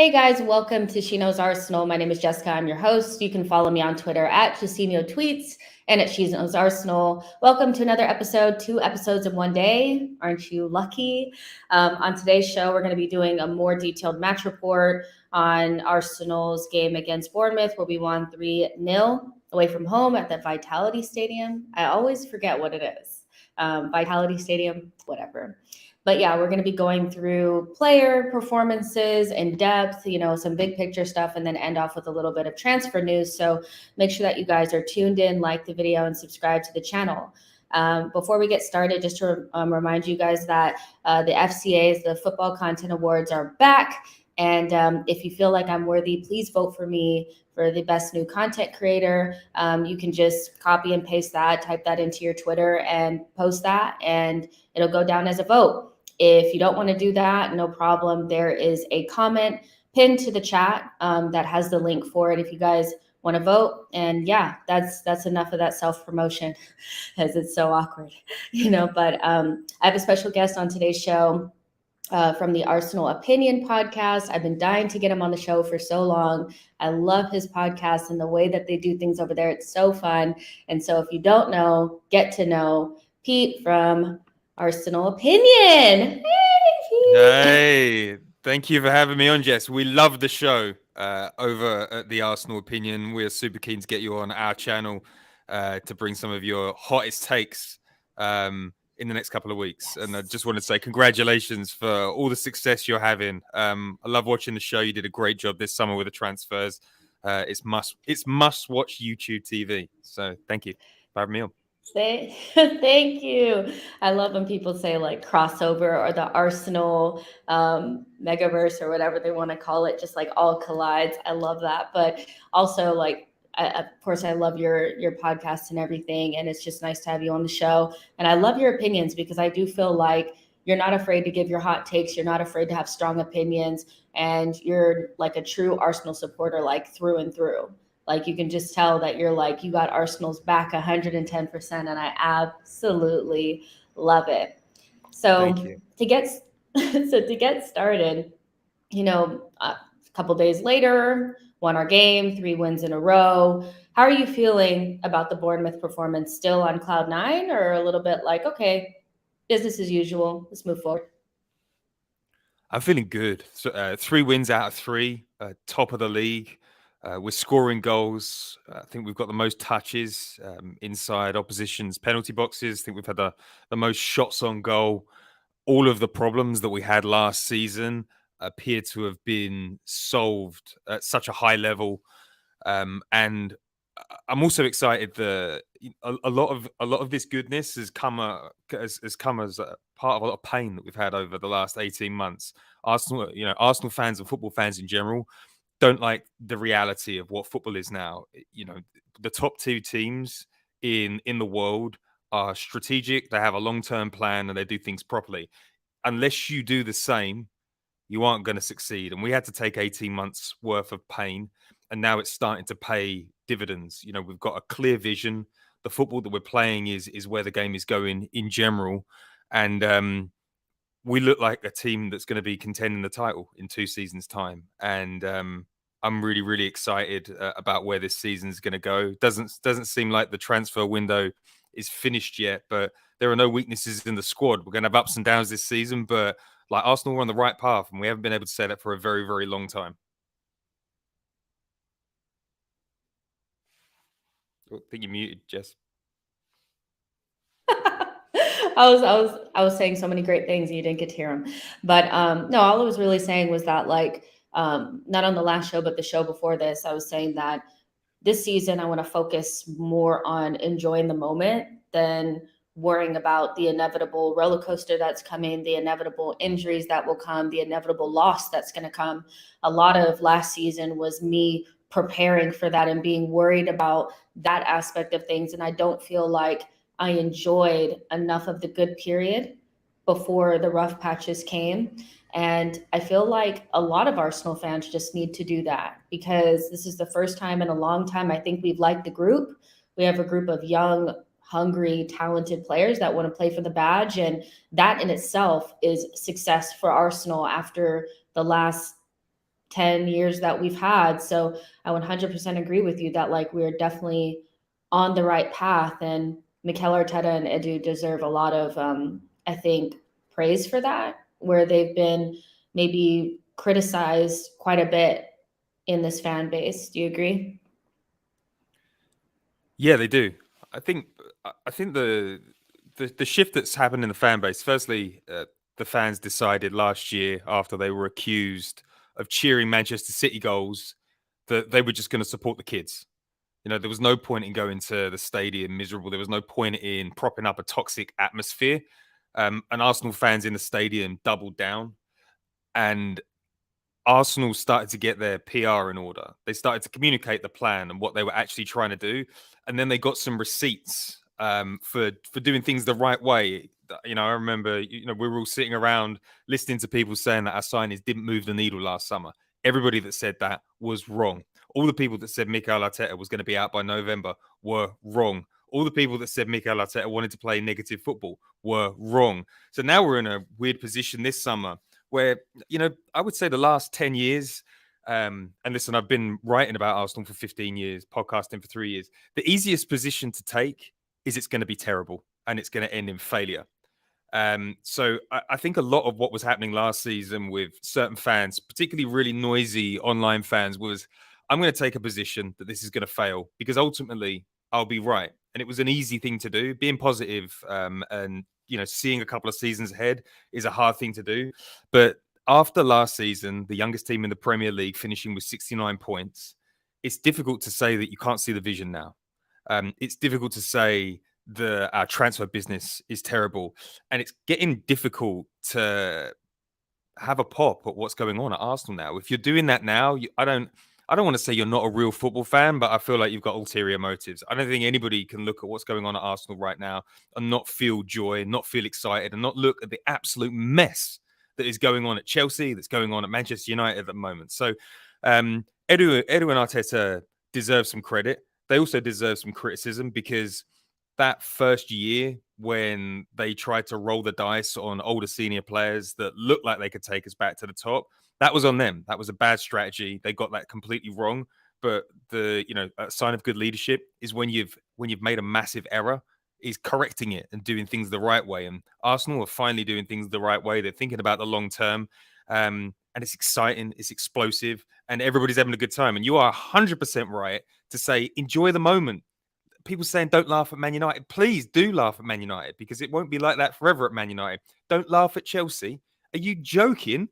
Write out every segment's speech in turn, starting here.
Hey guys, welcome to She Knows Arsenal. My name is Jessica. I'm your host. You can follow me on Twitter at Jessino Tweets and at She Knows Arsenal. Welcome to another episode, 2 episodes in one day. Aren't you lucky? On today's show, we're going to be doing a more detailed match report on Arsenal's game against Bournemouth, where we won 3-0 away from home at the Vitality Stadium. I always forget what it is. Vitality Stadium, whatever. But yeah, we're going to be going through player performances in depth, some big picture stuff, and then end off with a little bit of transfer news. So make sure that you guys are tuned in, like the video, and subscribe to the channel. Before we get started, just to remind you guys that the FCAs, the Football Content Awards, are back. And if you feel like I'm worthy, please vote for me for the best new content creator. You can just copy and paste that, type that into your Twitter and post that, and it'll go down as a vote. If you don't want to do that, no problem. There is a comment pinned to the chat that has the link for it if you guys want to vote. And yeah, that's enough of that self-promotion as it's so awkward, But I have a special guest on today's show from the Arsenal Opinion podcast. I've been dying to get him on the show for so long. I love his podcast and the way that they do things over there. It's so fun. And so if you don't know, get to know Pete from Arsenal Opinion. Hey, thank you for having me on, Jess. We love the show over at the Arsenal Opinion. We're super keen to get you on our channel to bring some of your hottest takes in the next couple of weeks. And I just want to say congratulations for all the success you're having. I love watching the show. You did a great job this summer with the transfers. It's must watch YouTube TV. So thank you for having me on. Thank you. I love when people say like crossover or the Arsenal megaverse or whatever they want to call it, just like all collides. I love that. But also of course, I love your podcast and everything. And it's just nice to have you on the show. And I love your opinions because I do feel like you're not afraid to give your hot takes. You're not afraid to have strong opinions. And you're like a true Arsenal supporter, like through and through. Like you can just tell that you're like, you got Arsenal's back 110%. And I absolutely love it. So to get started, a couple days later, won our game, 3 wins in a row. How are you feeling about the Bournemouth performance? Still on cloud 9 or a little bit like, okay, business as usual, let's move forward? I'm feeling good. So, 3 wins out of 3, top of the league. We're scoring goals. I think we've got the most touches inside opposition's penalty boxes. I think we've had the most shots on goal. All of the problems that we had last season appear to have been solved at such a high level. And I'm also excited that a lot of this goodness has come as a part of a lot of pain that we've had over the last 18 months. Arsenal fans and football fans in general don't like the reality of what football is now. The top 2 teams in the world are strategic. They have a long-term plan and they do things properly. Unless you do the same, you aren't going to succeed. And we had to take 18 months worth of pain, and now it's starting to pay dividends. We've got a clear vision. The football that we're playing is where the game is going in general. And we look like a team that's going to be contending the title in 2 seasons' time. And I'm really, really excited about where this season is going to go. Doesn't seem like the transfer window is finished yet, but there are no weaknesses in the squad. We're going to have ups and downs this season, but like Arsenal, we're on the right path, and we haven't been able to say that for a very, very long time. I think you're muted, Jess. I was saying so many great things and you didn't get to hear them. But no, all I was really saying was that not on the last show, but the show before this, I was saying that this season I want to focus more on enjoying the moment than worrying about the inevitable roller coaster that's coming, the inevitable injuries that will come, the inevitable loss that's going to come. A lot of last season was me preparing for that and being worried about that aspect of things. And I don't feel like I enjoyed enough of the good period before the rough patches came. And I feel like a lot of Arsenal fans just need to do that because this is the first time in a long time I think we've liked the group. We have a group of young, hungry, talented players that want to play for the badge. And that in itself is success for Arsenal after the last 10 years that we've had. So I 100% agree with you that like we're definitely on the right path, and Mikel Arteta and Edu deserve a lot of I think praise for that, where they've been maybe criticized quite a bit in this fan base. Do you agree? Yeah, they do. I think the shift that's happened in the fan base. Firstly, the fans decided last year, after they were accused of cheering Manchester City goals, that they were just going to support the kids. There was no point in going to the stadium miserable. There was no point in propping up a toxic atmosphere. And Arsenal fans in the stadium doubled down, and Arsenal started to get their PR in order. They started to communicate the plan and what they were actually trying to do, and then they got some receipts for doing things the right way. I remember, we were all sitting around listening to people saying that our signings didn't move the needle last summer. Everybody that said that was wrong. All the people that said Mikel Arteta was going to be out by November were wrong. All the people that said Mikel Arteta wanted to play negative football were wrong. So now we're in a weird position this summer where, I would say the last 10 years, and listen, I've been writing about Arsenal for 15 years, podcasting for 3 years. The easiest position to take is it's going to be terrible and it's going to end in failure. So I think a lot of what was happening last season with certain fans, particularly really noisy online fans, was I'm going to take a position that this is going to fail because ultimately I'll be right. And it was an easy thing to do. Being positive, and seeing a couple of seasons ahead is a hard thing to do. But after last season, the youngest team in the Premier League finishing with 69 points, it's difficult to say that you can't see the vision now. It's difficult to say that our transfer business is terrible, and it's getting difficult to have a pop at what's going on at Arsenal now. If you're doing that now, I don't want to say you're not a real football fan, but I feel like you've got ulterior motives. I don't think anybody can look at what's going on at Arsenal right now and not feel joy, not feel excited, and not look at the absolute mess that is going on at Chelsea, that's going on at Manchester United at the moment. So Edu and Arteta deserve some credit. They also deserve some criticism because that first year when they tried to roll the dice on older senior players that looked like they could take us back to the top, that was on them. That was a bad strategy. They got that completely wrong. But a sign of good leadership is when you've made a massive error, is correcting it and doing things the right way. And Arsenal are finally doing things the right way. They're thinking about the long term. And it's exciting, it's explosive, and everybody's having a good time. And you are 100% right to say, enjoy the moment. People saying don't laugh at Man United. Please do laugh at Man United because it won't be like that forever at Man United. Don't laugh at Chelsea. Are you joking?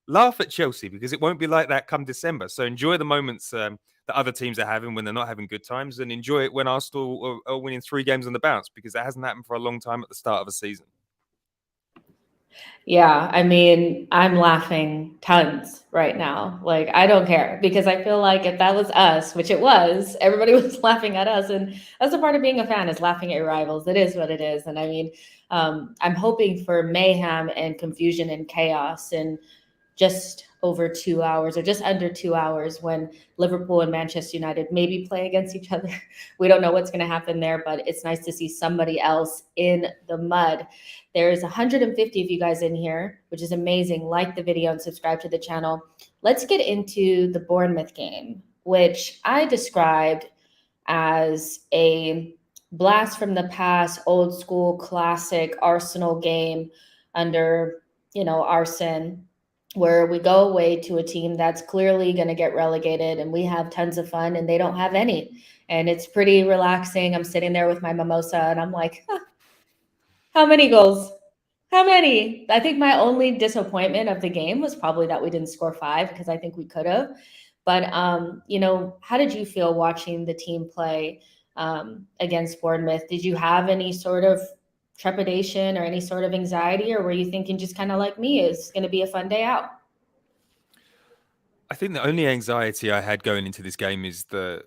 Laugh at Chelsea because it won't be like that come December. So enjoy the moments that other teams are having when they're not having good times, and enjoy it when Arsenal are winning 3 games on the bounce, because that hasn't happened for a long time at the start of a season. Yeah, I mean, I'm laughing tons right now. Like, I don't care because I feel like if that was us, which it was, everybody was laughing at us. And that's a part of being a fan, is laughing at your rivals. It is what it is. And I mean, I'm hoping for mayhem and confusion and chaos in just over 2 hours, or just under 2 hours, when Liverpool and Manchester United maybe play against each other. We don't know what's going to happen there, but it's nice to see somebody else in the mud. There's 150 of you guys in here, which is amazing. Like the video and subscribe to the channel. Let's get into the Bournemouth game, which I described as a blast from the past, old school, classic Arsenal game under, Arsene, where we go away to a team that's clearly going to get relegated and we have tons of fun and they don't have any. And it's pretty relaxing. I'm sitting there with my mimosa and I'm like, how many goals? How many? I think my only disappointment of the game was probably that we didn't score 5, because I think we could have. But, how did you feel watching the team play against Bournemouth? Did you have any sort of trepidation or any sort of anxiety, or were you thinking just kind of like me, it's going to be a fun day out? I think the only anxiety I had going into this game is that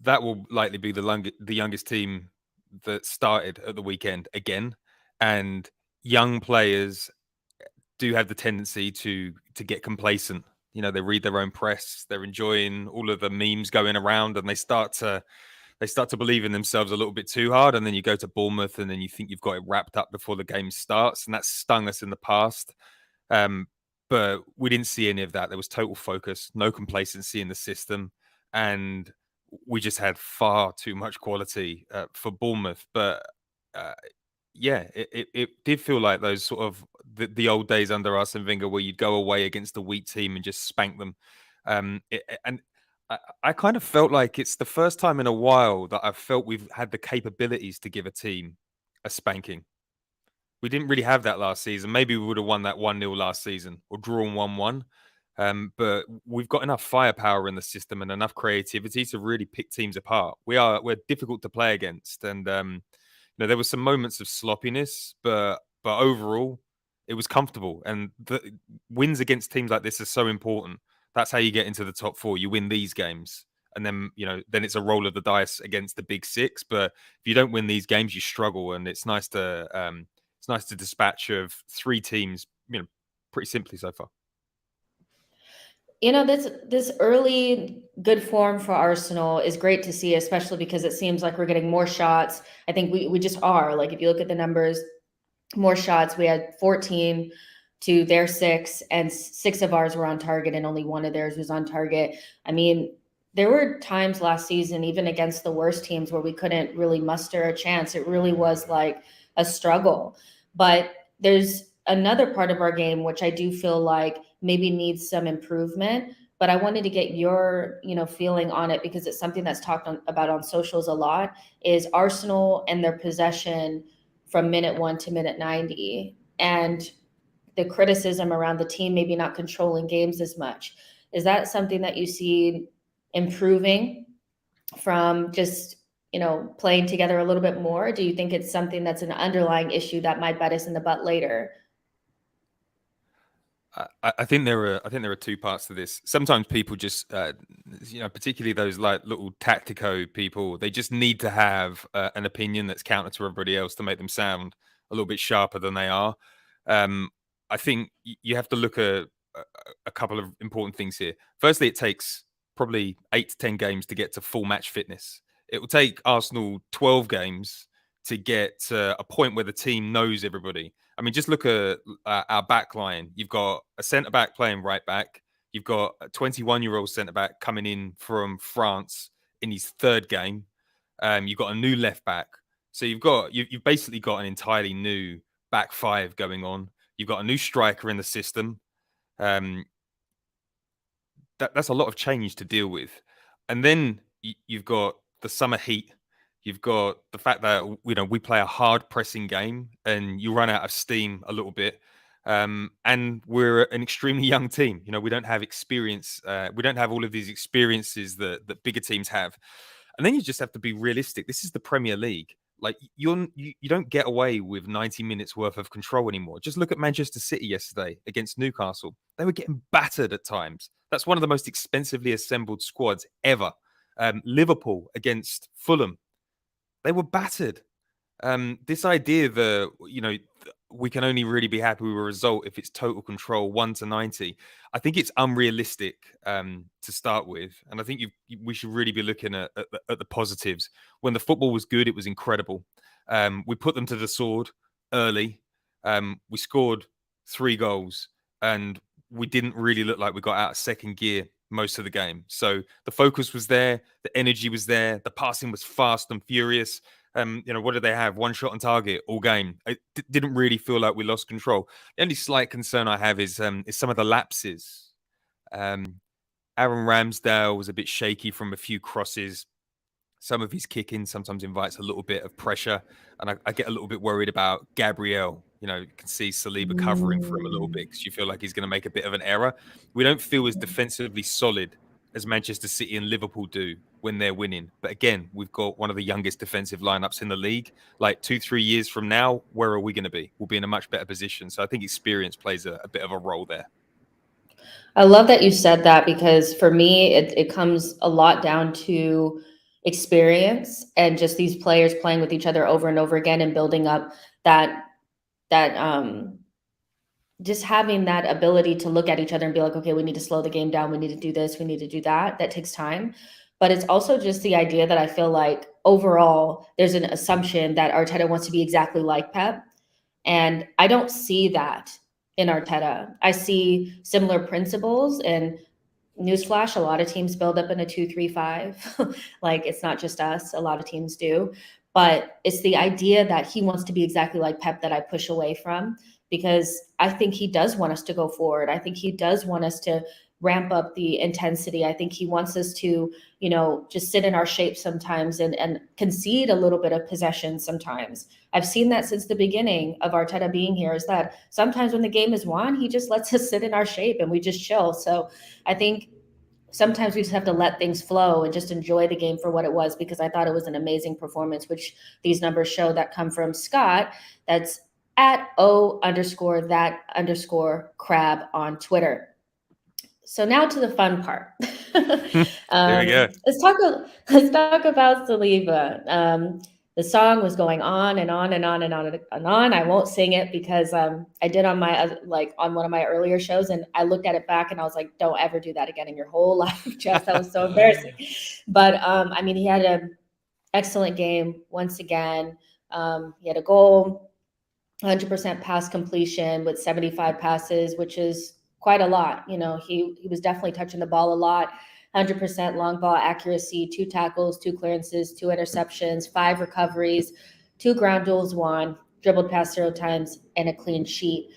will likely be the youngest team that started at the weekend again, and young players do have the tendency to get complacent. They read their own press, they're enjoying all of the memes going around, and they start to believe in themselves a little bit too hard. And then you go to Bournemouth and then you think you've got it wrapped up before the game starts, and that's stung us in the past. but we didn't see any of that. There was total focus, no complacency in the system, and we just had far too much quality for Bournemouth. But uh, yeah, it did feel like those sort of the old days under Arsene Wenger, where you'd go away against a weak team and just spank them. And I kind of felt like it's the first time in a while that I've felt we've had the capabilities to give a team a spanking. We didn't really have that last season. Maybe we would have won that 1-0 last season or drawn 1-1. But we've got enough firepower in the system and enough creativity to really pick teams apart. We're difficult to play against, and there were some moments of sloppiness, but overall, it was comfortable. And the wins against teams like this are so important. That's how you get into the top four. You win these games, and then then it's a roll of the dice against the big six. But if you don't win these games, you struggle. And it's nice to dispatch of three teams, pretty simply so far. This early good form for Arsenal is great to see, especially because it seems like we're getting more shots. I think we just are. Like, if you look at the numbers, more shots. We had 14 to their 6, and 6 of ours were on target, and only 1 of theirs was on target. I mean, there were times last season, even against the worst teams, where we couldn't really muster a chance. It really was like a struggle. But there's another part of our game which I do feel like maybe needs some improvement. But I wanted to get your, feeling on it, because it's something that's talked about on socials a lot, is Arsenal and their possession from minute 1 to minute 90, and the criticism around the team maybe not controlling games as much. Is that something that you see improving from just, playing together a little bit more? Do you think it's something that's an underlying issue that might bite us in the butt later? I think there are 2 parts to this. Sometimes people just, particularly those like little tactico people, they just need to have an opinion that's counter to everybody else to make them sound a little bit sharper than they are. I think you have to look at a couple of important things here. Firstly, it takes probably 8 to 10 games to get to full match fitness. It will take Arsenal 12 games to get to a point where the team knows everybody. I mean, just look at our back line. You've got a centre-back playing right back. You've got a 21-year-old centre-back coming in from France in his 3rd game. You've got a new left back. So you've basically got an entirely new back 5 going on. You've got a new striker in the system. That's a lot of change to deal with. And then you've got the summer heat. You've got the fact that we play a hard pressing game, and you run out of steam a little bit. And we're an extremely young team. We don't have experience. We don't have all of these experiences that bigger teams have. And then you just have to be realistic. This is the Premier League. Like, you don't get away with 90 minutes worth of control anymore. Just look at Manchester City yesterday against Newcastle. They were getting battered at times. That's one of the most expensively assembled squads ever. Liverpool against Fulham. They were battered. This idea that, we can only really be happy with a result if it's total control 1 to 90. I think it's unrealistic to start with. And I think we should really be looking at the positives. When the football was good, it was incredible. We put them to the sword early. We scored 3 goals, and we didn't really look like we got out of second gear most of the game. So the focus was there, the energy was there, the passing was fast and furious. What did they have? 1 shot on target all game. It didn't really feel like we lost control. The only slight concern I have is some of the lapses. Aaron Ramsdale was a bit shaky from a few crosses. Some of his kicking sometimes invites a little bit of pressure, and I get a little bit worried about Gabriel. You can see Saliba covering for him a little bit because you feel like he's going to make a bit of an error. We don't feel as defensively solid as Manchester City and Liverpool do when they're winning. But again, we've got one of the youngest defensive lineups in the league. Like 2-3 years from now, where are we going to be? We'll be in a much better position. So I think experience plays a bit of a role there. I love that you said that, because for me, it comes a lot down to experience and just these players playing with each other over and over again and building up that just having that ability to look at each other and be like, okay, we need to slow the game down. We need to do this. We need to do that. That takes time. But it's also just the idea that I feel like overall there's an assumption that Arteta wants to be exactly like Pep. And I don't see that in Arteta. I see similar principles, and newsflash, a lot of teams build up in a 2-3-5. Like, it's not just us, a lot of teams do. But it's the idea that he wants to be exactly like Pep that I push away from, because I think he does want us to go forward. I think he does want us to ramp up the intensity. I think he wants us to, just sit in our shape sometimes and concede a little bit of possession sometimes. I've seen that since the beginning of Arteta being here, is that sometimes when the game is won, he just lets us sit in our shape and we just chill. So I think sometimes we just have to let things flow and just enjoy the game for what it was, because I thought it was an amazing performance, which these numbers show, that come from Scott. That's at O_that_crab on Twitter. So now to the fun part. There we go. Let's talk about Saliba. The song was going on and on and on and on and on. I won't sing it because I did on my on one of my earlier shows, and I looked at it back and I was like, don't ever do that again in your whole life, Jess. That was so embarrassing. But he had an excellent game once again. He had a goal, 100% pass completion with 75 passes, which is quite a lot. He was definitely touching the ball a lot. 100% long ball accuracy, 2 tackles, 2 clearances, 2 interceptions, 5 recoveries, 2 ground duels won, dribbled past 0 times, and a clean sheet.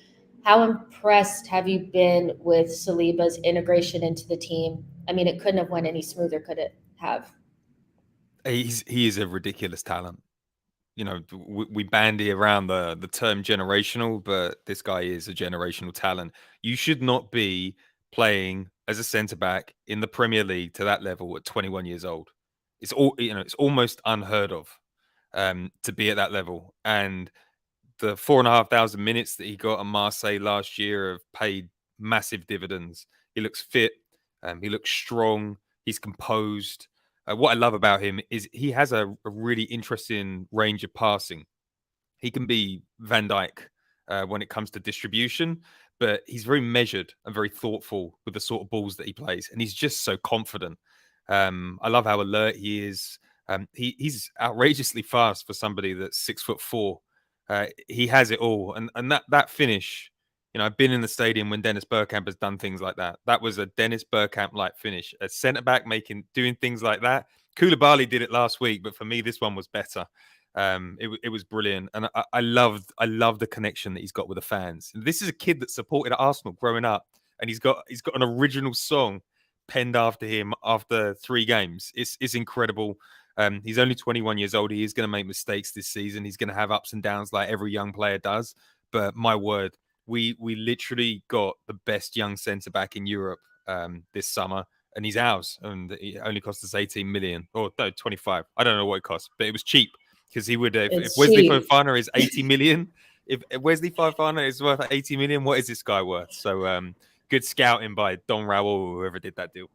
How impressed have you been with Saliba's integration into the team? It couldn't have went any smoother, could it have? He is a ridiculous talent. We bandy around the term generational, but this guy is a generational talent. You should not be playing as a centre back in the Premier League to that level at 21 years old. It's almost unheard of to be at that level. And the 4,500 minutes that he got at Marseille last year have paid massive dividends. He looks fit. He looks strong. He's composed. What I love about him is he has a really interesting range of passing. He can be Van Dijk when it comes to distribution, but he's very measured and very thoughtful with the sort of balls that he plays. And he's just so confident. I love how alert he is. He's outrageously fast for somebody that's 6'4". He has it all. And that finish, I've been in the stadium when Dennis Bergkamp has done things like that. That was a Dennis Bergkamp-like finish. A centre-back doing things like that. Koulibaly did it last week, but for me, this one was better. It was brilliant. And I love the connection that he's got with the fans. And this is a kid that supported Arsenal growing up, and he's got an original song penned after him after 3 games. It's incredible. He's only 21 years old. He is going to make mistakes this season. He's going to have ups and downs like every young player does. But my word, we literally got the best young centre back in Europe this summer, and he's ours. And it only cost us 18 million, or no, 25. I don't know what it cost, but it was cheap, because he would if Wesley Fofana is 80 million, if Wesley Fofana is worth 80 million, what is this guy worth? So good scouting by Don Raul or whoever did that deal.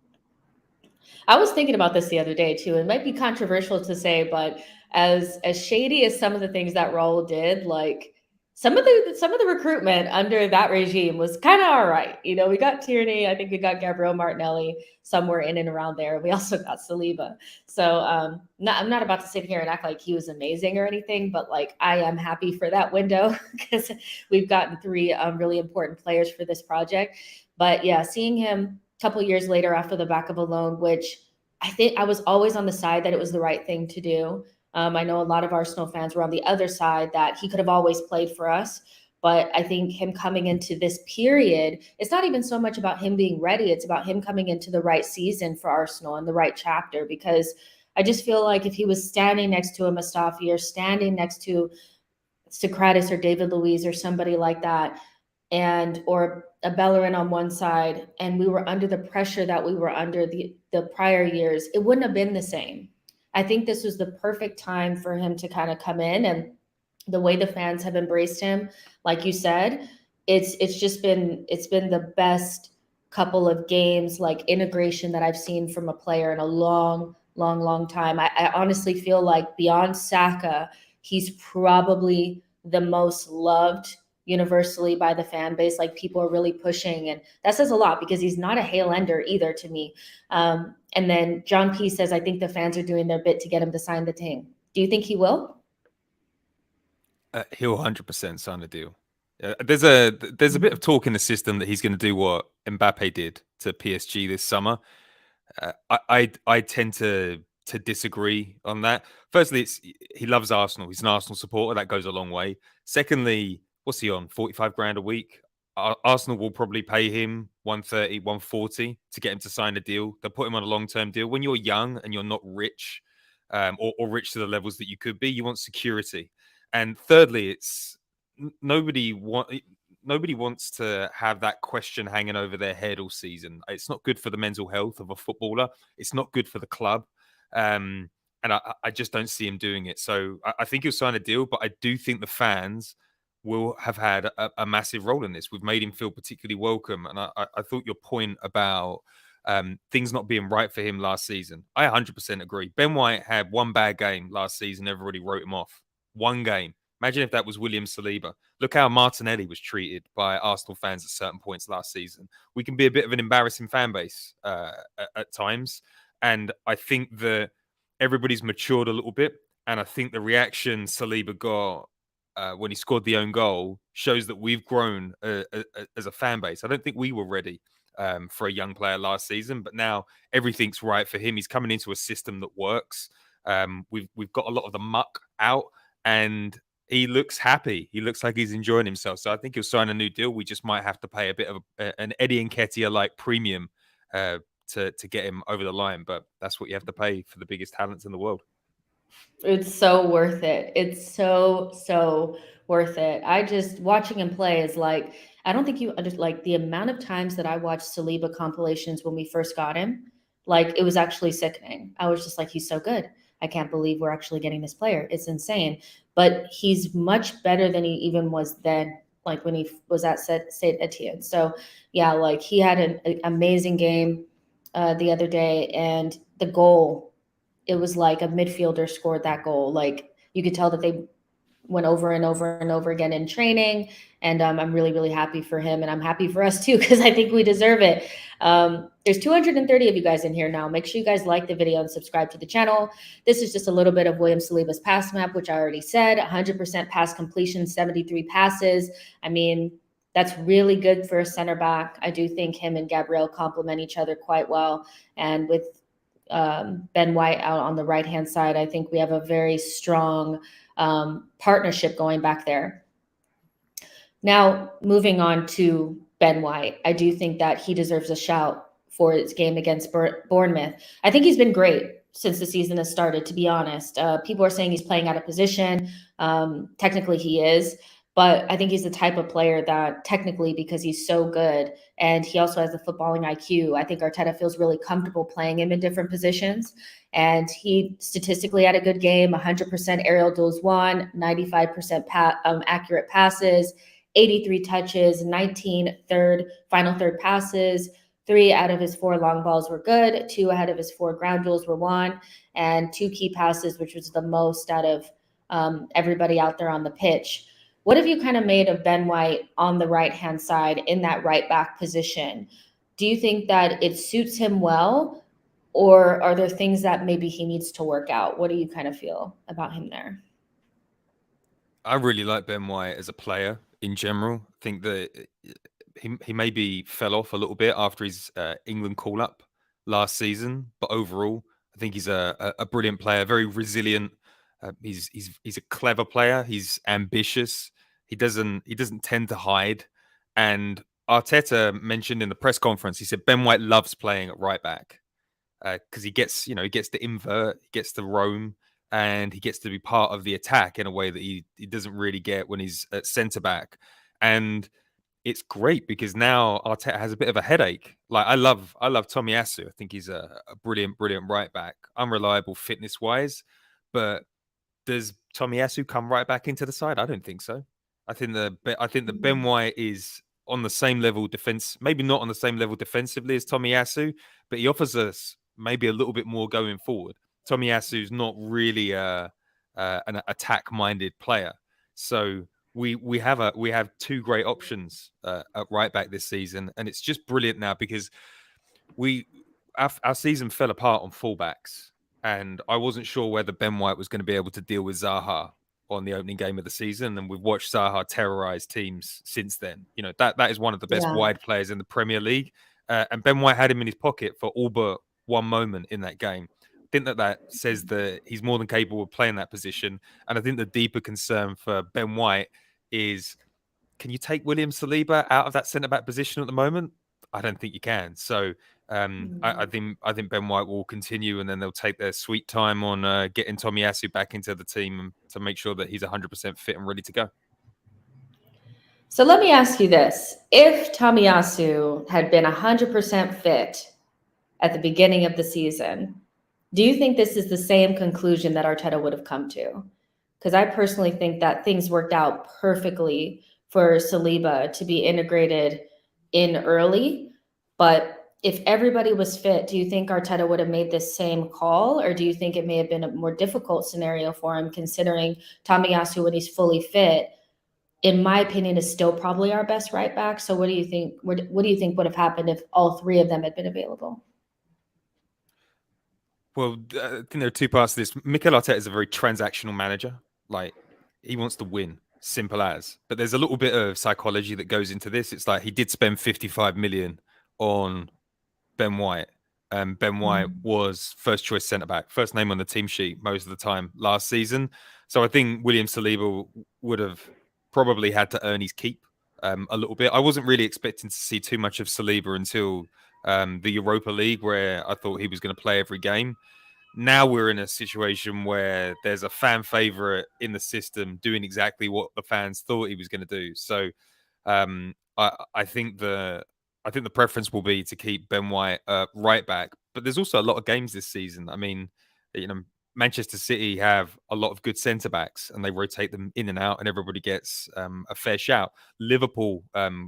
I was thinking about this the other day too. It might be controversial to say, but as shady as some of the things that Raul did, like some of the recruitment under that regime was kind of all right. We got Tierney. I think we got Gabriel Martinelli somewhere in and around there. We also got Saliba. So I'm not about to sit here and act like he was amazing or anything, but like, I am happy for that window, because we've gotten 3 really important players for this project. But yeah, seeing him a couple years later after the back of a loan, which I think I was always on the side that it was the right thing to do. I know a lot of Arsenal fans were on the other side, that he could have always played for us. But I think him coming into this period, it's not even so much about him being ready. It's about him coming into the right season for Arsenal and the right chapter, because I just feel like if he was standing next to a Mustafi, or standing next to Socrates or David Luiz or somebody like that, or a Bellerin on one side, and we were under the pressure that we were under the prior years, it wouldn't have been the same. I think this was the perfect time for him to kind of come in, and the way the fans have embraced him, like you said, it's been the best couple of games, like integration, that I've seen from a player in a long time. I honestly feel like beyond Saka, he's probably the most loved universally by the fan base. Like, people are really pushing, and that says a lot, because he's not a Hale ender either to me. And then John P says, I think the fans are doing their bit to get him to sign the team. Do you think he will? He'll 100% sign a deal. There's a bit of talk in the system that he's going to do what Mbappe did to PSG this summer. I tend to disagree on that. Firstly, he loves Arsenal. He's an Arsenal supporter. That goes a long way. Secondly, what's he on? 45 grand a week. Arsenal will probably pay him 130, 140 to get him to sign a deal. They'll put him on a long-term deal. When you're young and you're not rich, or rich to the levels that you could be, you want security. And thirdly, it's nobody wants to have that question hanging over their head all season. It's not good for the mental health of a footballer. It's not good for the club. And I just don't see him doing it. So I think he'll sign a deal, but I do think the fans will have had a massive role in this. We've made him feel particularly welcome. And I thought your point about things not being right for him last season, I 100% agree. Ben White had one bad game last season. Everybody wrote him off. One game. Imagine if that was William Saliba. Look how Martinelli was treated by Arsenal fans at certain points last season. We can be a bit of an embarrassing fan base at times. And I think that everybody's matured a little bit. And I think the reaction Saliba got when he scored the own goal shows that we've grown as a fan base. I don't think we were ready for a young player last season, but now everything's right for him. He's coming into a system that works. We've got a lot of the muck out, and he looks happy. He looks like he's enjoying himself. So I think he'll sign a new deal. We just might have to pay a bit of an Eddie Nketiah like premium to get him over the line. But that's what you have to pay for the biggest talents in the world. It's so worth it. It's so worth it. I just watching him play is like, I don't think you like the amount of times that I watched Saliba compilations when we first got him. Like it was actually sickening. I was just like, he's so good. I can't believe we're actually getting this player. It's insane. But he's much better than he even was then, like when he was at Saint Etienne. So yeah, like he had an amazing game the other day, and the goal, it was like a midfielder scored that goal. Like you could tell that they went over and over and over again in training. And I'm really, really happy for him. And I'm happy for us too, because I think we deserve it. There's 230 of you guys in here now. Make sure you guys like the video and subscribe to the channel. This is just a little bit of William Saliba's pass map, which I already said. 100% pass completion, 73 passes. I mean, that's really good for a center back. I do think him and Gabriel complement each other quite well. And with Ben White out on the right-hand side, I think we have a very strong partnership going back there. Now, moving on to Ben White, I do think that he deserves a shout for his game against Bournemouth. I think he's been great since the season has started, to be honest. People are saying he's playing out of position. Technically, he is. But I think he's the type of player that technically, because he's so good and he also has the footballing IQ, I think Arteta feels really comfortable playing him in different positions. And he statistically had a good game, 100% aerial duels won, 95% accurate passes, 83 touches, 19 final third passes. 3 out of his 4 long balls were good. 2 out of his 4 ground duels were won, and 2 key passes, which was the most out of everybody out there on the pitch. What have you kind of made of Ben White on the right-hand side in that right back position? Do you think that it suits him well, or are there things that maybe he needs to work out? What do you kind of feel about him there? I really like Ben White as a player in general. I think that he maybe fell off a little bit after his England call-up last season, but overall, I think he's a brilliant player, very resilient. He's a clever player. He's ambitious. He doesn't tend to hide. And Arteta mentioned in the press conference, he said Ben White loves playing at right back because he gets to invert, he gets to roam, and he gets to be part of the attack in a way that he doesn't really get when he's at centre back. And it's great because now Arteta has a bit of a headache. Like I love Tomiyasu. I think he's a brilliant right back, unreliable fitness wise, but does Tomiyasu come right back into the side? I don't think so. I think the Ben White is on the same level defense, maybe not on the same level defensively as Tomiyasu, but he offers us maybe a little bit more going forward. Tomiyasu's not really an attack-minded player, so we have 2 great options at right back this season, and it's just brilliant now because our season fell apart on fullbacks. And I wasn't sure whether Ben White was going to be able to deal with Zaha. on the opening game of the season, and we've watched Zaha terrorize teams since then. That is one of the best Yeah. wide players in the Premier League, and Ben White had him in his pocket for all but one moment in that game. I think that says that he's more than capable of playing that position, and I think the deeper concern for Ben White is, can you take William Saliba out of that centre back position at the moment? I don't think you can. So I think Ben White will continue, and then they'll take their sweet time on getting Tomiyasu back into the team to make sure that he's 100% fit and ready to go. So let me ask you this. If Tomiyasu had been 100% fit at the beginning of the season, do you think this is the same conclusion that Arteta would have come to? Because I personally think that things worked out perfectly for Saliba to be integrated in early. But if everybody was fit, do you think Arteta would have made this same call? Or do you think it may have been a more difficult scenario for him, considering Tomiyasu, when he's fully fit, in my opinion, is still probably our best right back? So what do you think? What do you think would have happened if all three of them had been available? Well, I think there are two parts to this. Mikel Arteta is a very transactional manager. Like, he wants to win, simple as. But there's a little bit of psychology that goes into this. It's like he did spend 55 million on Ben White. Ben White was first choice centre back, first name on the team sheet most of the time last season. So I think William Saliba would have probably had to earn his keep a little bit. I wasn't really expecting to see too much of Saliba until the Europa League, where I thought he was going to play every game. Now we're in a situation where there's a fan favorite in the system doing exactly what the fans thought he was going to do. So I think the preference will be to keep Ben White right back. But there's also a lot of games this season. I mean, Manchester City have a lot of good centre backs, and they rotate them in and out, and everybody gets a fair shout. Liverpool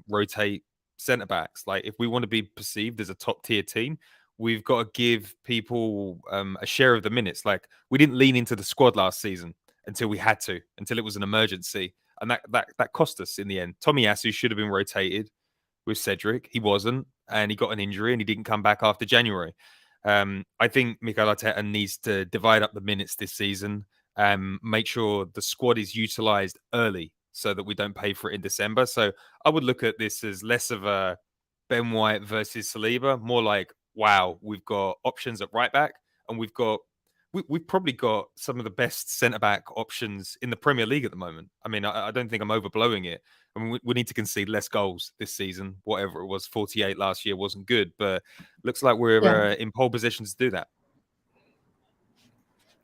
rotate centre backs. Like, if we want to be perceived as a top tier team, we've got to give people a share of the minutes. Like, we didn't lean into the squad last season until we had to, until it was an emergency, and that cost us in the end. Tomiyasu should have been rotated with Cedric. He wasn't, and he got an injury, and he didn't come back after January. I think Mikel Arteta needs to divide up the minutes this season, make sure the squad is utilised early so that we don't pay for it in December. So I would look at this as less of a Ben White versus Saliba, more like, wow, we've got options at right back, and we've probably got some of the best centre back options in the Premier League at the moment. I mean, I don't think I'm overblowing it. I mean, we need to concede less goals this season. Whatever it was, 48 last year wasn't good, but looks like we're in pole position to do that.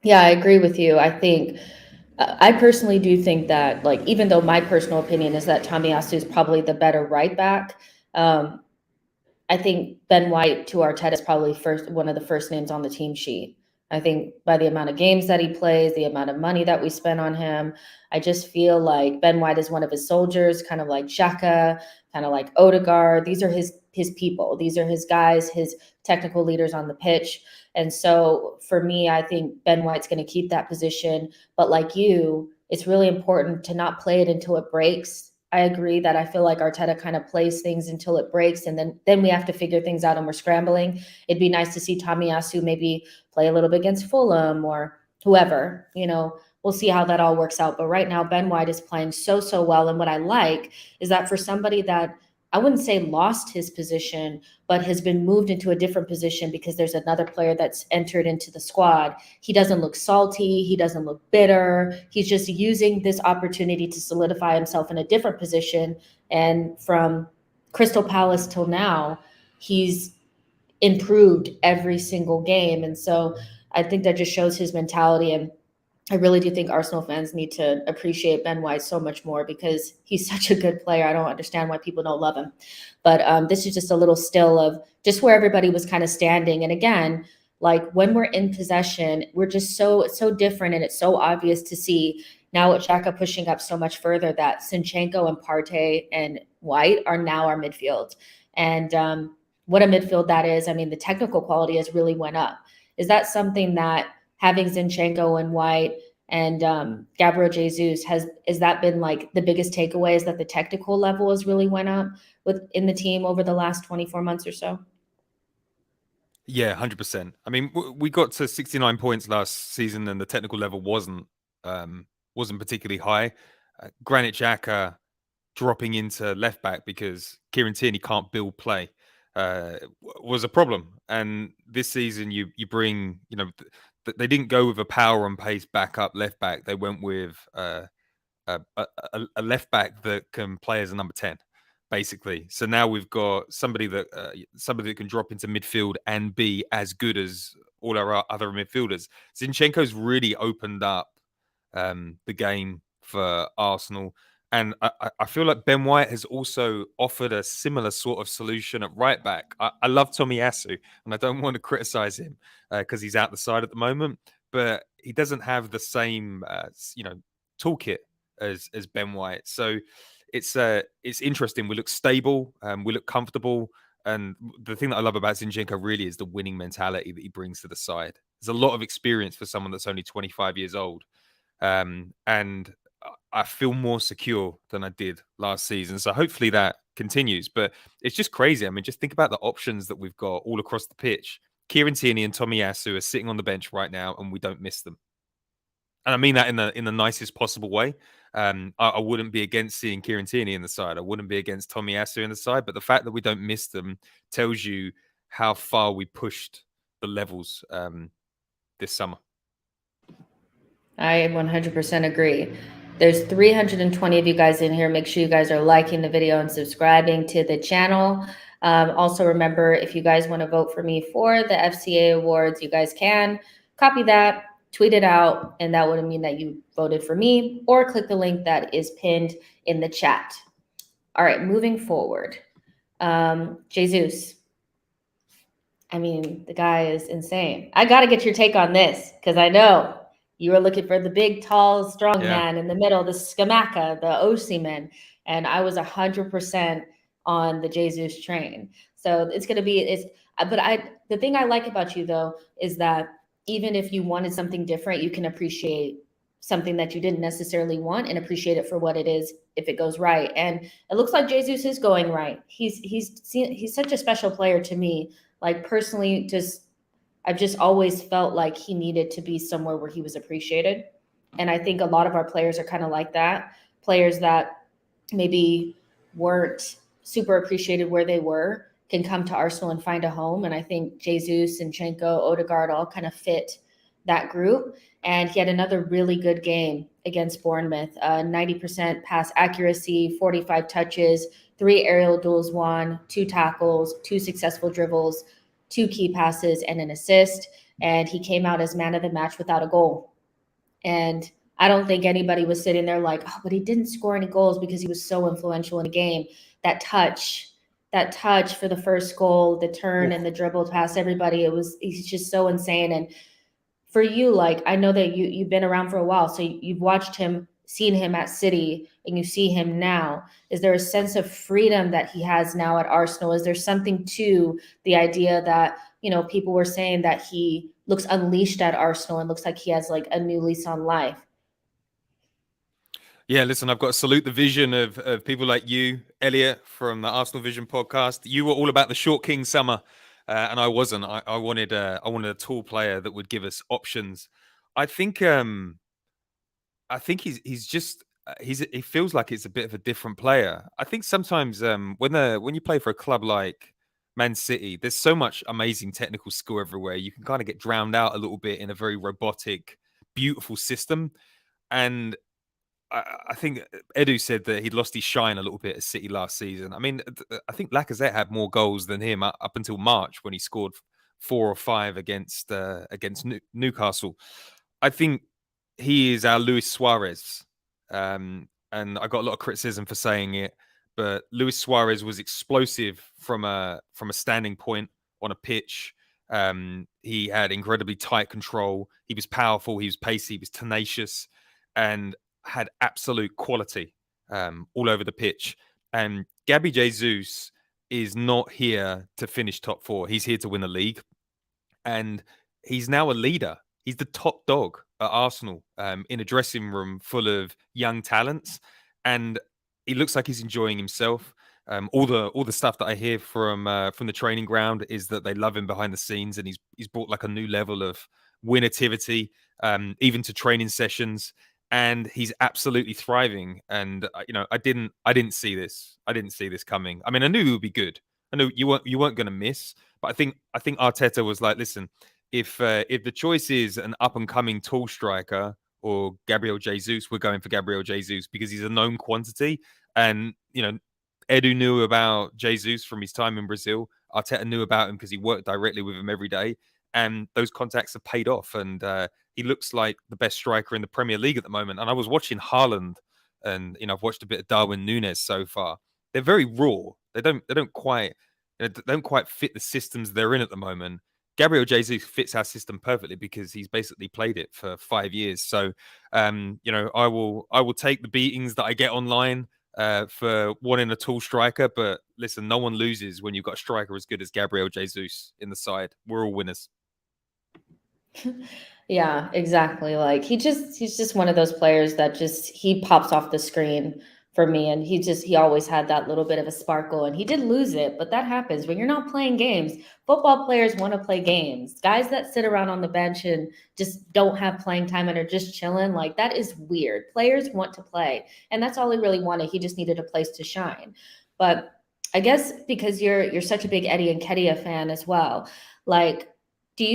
Yeah, I agree with you. I personally do think that, like, even though my personal opinion is that Tomiyasu is probably the better right back, I think Ben White to Arteta is probably one of the first names on the team sheet. I think by the amount of games that he plays, the amount of money that we spend on him, I just feel like Ben White is one of his soldiers, kind of like Xhaka, kind of like Odegaard. These are his people. These are his guys, his technical leaders on the pitch. And so for me, I think Ben White's going to keep that position. But like you, it's really important to not play it until it breaks. I agree that I feel like Arteta kind of plays things until it breaks, and then we have to figure things out and we're scrambling. It'd be nice to see Tomiyasu maybe play a little bit against Fulham or whoever. We'll see how that all works out. But right now, Ben White is playing so well. And what I like is that for somebody that, I wouldn't say lost his position, but has been moved into a different position because there's another player that's entered into the squad, he doesn't look salty. He doesn't look bitter. He's just using this opportunity to solidify himself in a different position. And from Crystal Palace till now, he's improved every single game. And so I think that just shows his mentality. And I really do think Arsenal fans need to appreciate Ben White so much more because he's such a good player. I don't understand why people don't love him. But this is just a little still of just where everybody was kind of standing. And again, like when we're in possession, we're just so different. And it's so obvious to see now with Xhaka pushing up so much further that Zinchenko and Partey and White are now our midfield. And what a midfield that is. I mean, the technical quality has really went up. Is that something that having Zinchenko and White and Gabriel Jesus has that been like the biggest takeaway, is that the technical level has really went up in the team over the last 24 months or so? Yeah, 100%. I mean, we got to 69 points last season, and the technical level wasn't wasn't particularly high. Granit Xhaka dropping into left back because Kieran Tierney can't build play was a problem. And this season, you bring, they didn't go with a power and pace backup left back. They went with a left back that can play as a number 10, basically. So now we've got somebody that can drop into midfield and be as good as all our other midfielders. Zinchenko's really opened up the game for Arsenal. And I feel like Ben White has also offered a similar sort of solution at right back. I love Tomiyasu, and I don't want to criticize him because he's out the side at the moment, but he doesn't have the same, toolkit as Ben White. So it's interesting. We look stable, we look comfortable, and the thing that I love about Zinchenko really is the winning mentality that he brings to the side. There's a lot of experience for someone that's only 25 years old, and I feel more secure than I did last season. So hopefully that continues. But it's just crazy. I mean, just think about the options that we've got all across the pitch. Kieran Tierney and Tomiyasu are sitting on the bench right now, and we don't miss them. And I mean that in the nicest possible way. I wouldn't be against seeing Kieran Tierney in the side. I wouldn't be against Tomiyasu in the side. But the fact that we don't miss them tells you how far we pushed the levels this summer. I 100% agree. There's 320 of you guys in here. Make sure you guys are liking the video and subscribing to the channel. Also, remember, if you guys want to vote for me for the FCA awards, you guys can copy that, tweet it out, and that would mean that you voted for me, or click the link that is pinned in the chat. All right, moving forward. Jesus. I mean, the guy is insane. I got to get your take on this because I know you were looking for the big, tall, strong man in the middle, the Scamacca, the Osimhen, and I was 100% on the Jesus train. So it's going to be, the thing I like about you though, is that even if you wanted something different, you can appreciate something that you didn't necessarily want and appreciate it for what it is if it goes right. And it looks like Jesus is going right. He's such a special player to me. Like personally, I've just always felt like he needed to be somewhere where he was appreciated. And I think a lot of our players are kind of like that. Players that maybe weren't super appreciated where they were can come to Arsenal and find a home. And I think Jesus, Zinchenko, Odegaard all kind of fit that group. And he had another really good game against Bournemouth. 90% pass accuracy, 45 touches, 3 aerial duels won, 2 tackles, 2 successful dribbles, 2 key passes, and an assist. And he came out as man of the match without a goal. And I don't think anybody was sitting there like, oh, but he didn't score any goals because he was so influential in the game. That touch for the first goal, the turn and the dribble past everybody, he's just so insane. And for you, like, I know that you've been around for a while, so you've watched him, seen him at City, and you see him now. Is there a sense of freedom that he has now at Arsenal? Is there something to the idea that, people were saying that he looks unleashed at Arsenal and looks like he has like a new lease on life? Yeah, listen, I've got to salute the vision of people like you, Elliot, from the Arsenal Vision podcast. You were all about the short king summer, and I wasn't. I wanted a tall player that would give us options. I think he's just he feels like it's a bit of a different player. I think sometimes when you play for a club like Man City, there's so much amazing technical skill everywhere. You can kind of get drowned out a little bit in a very robotic, beautiful system, and I think Edu said that he'd lost his shine a little bit at City last season. I mean, I think Lacazette had more goals than him up until March when he scored 4 or 5 against Newcastle. I think he is our Luis Suarez, and I got a lot of criticism for saying it, but Luis Suarez was explosive from a standing point on a pitch. He had incredibly tight control. He was powerful. He was pacey. He was tenacious, and had absolute quality all over the pitch. And Gabby Jesus is not here to finish top 4. He's here to win the league. And he's now a leader. He's the top dog at Arsenal in a dressing room full of young talents. And he looks like he's enjoying himself. All the stuff that I hear from the training ground is that they love him behind the scenes, and he's brought like a new level of win activity, even to training sessions. and he's absolutely thriving. And I didn't see this. I didn't see this coming. I mean, I knew he would be good. I knew you weren't going to miss. But I think Arteta was like, listen, if the choice is an up and coming tall striker or Gabriel Jesus, we're going for Gabriel Jesus because he's a known quantity. And Edu knew about Jesus from his time in Brazil. Arteta knew about him because he worked directly with him every day, and those contacts have paid off. And he looks like the best striker in the Premier League at the moment. And I was watching Haaland, and I've watched a bit of Darwin Núñez so far. They're very raw. They don't quite fit the systems they're in at the moment. Gabriel Jesus fits our system perfectly because he's basically played it for 5 years. So, I will take the beatings that I get online for wanting a tall striker. But listen, no one loses when you've got a striker as good as Gabriel Jesus in the side. We're all winners. Yeah, exactly. Like he's just one of those players that he pops off the screen for me, and he always had that little bit of a sparkle, and he did lose it, but that happens when you're not playing games. Football players want to play games. Guys that sit around on the bench and just don't have playing time and are just chilling, like that is weird. Players want to play, and that's all he really wanted. He just needed a place to shine. But I guess because you're such a big Eddie Nketiah fan as well, like do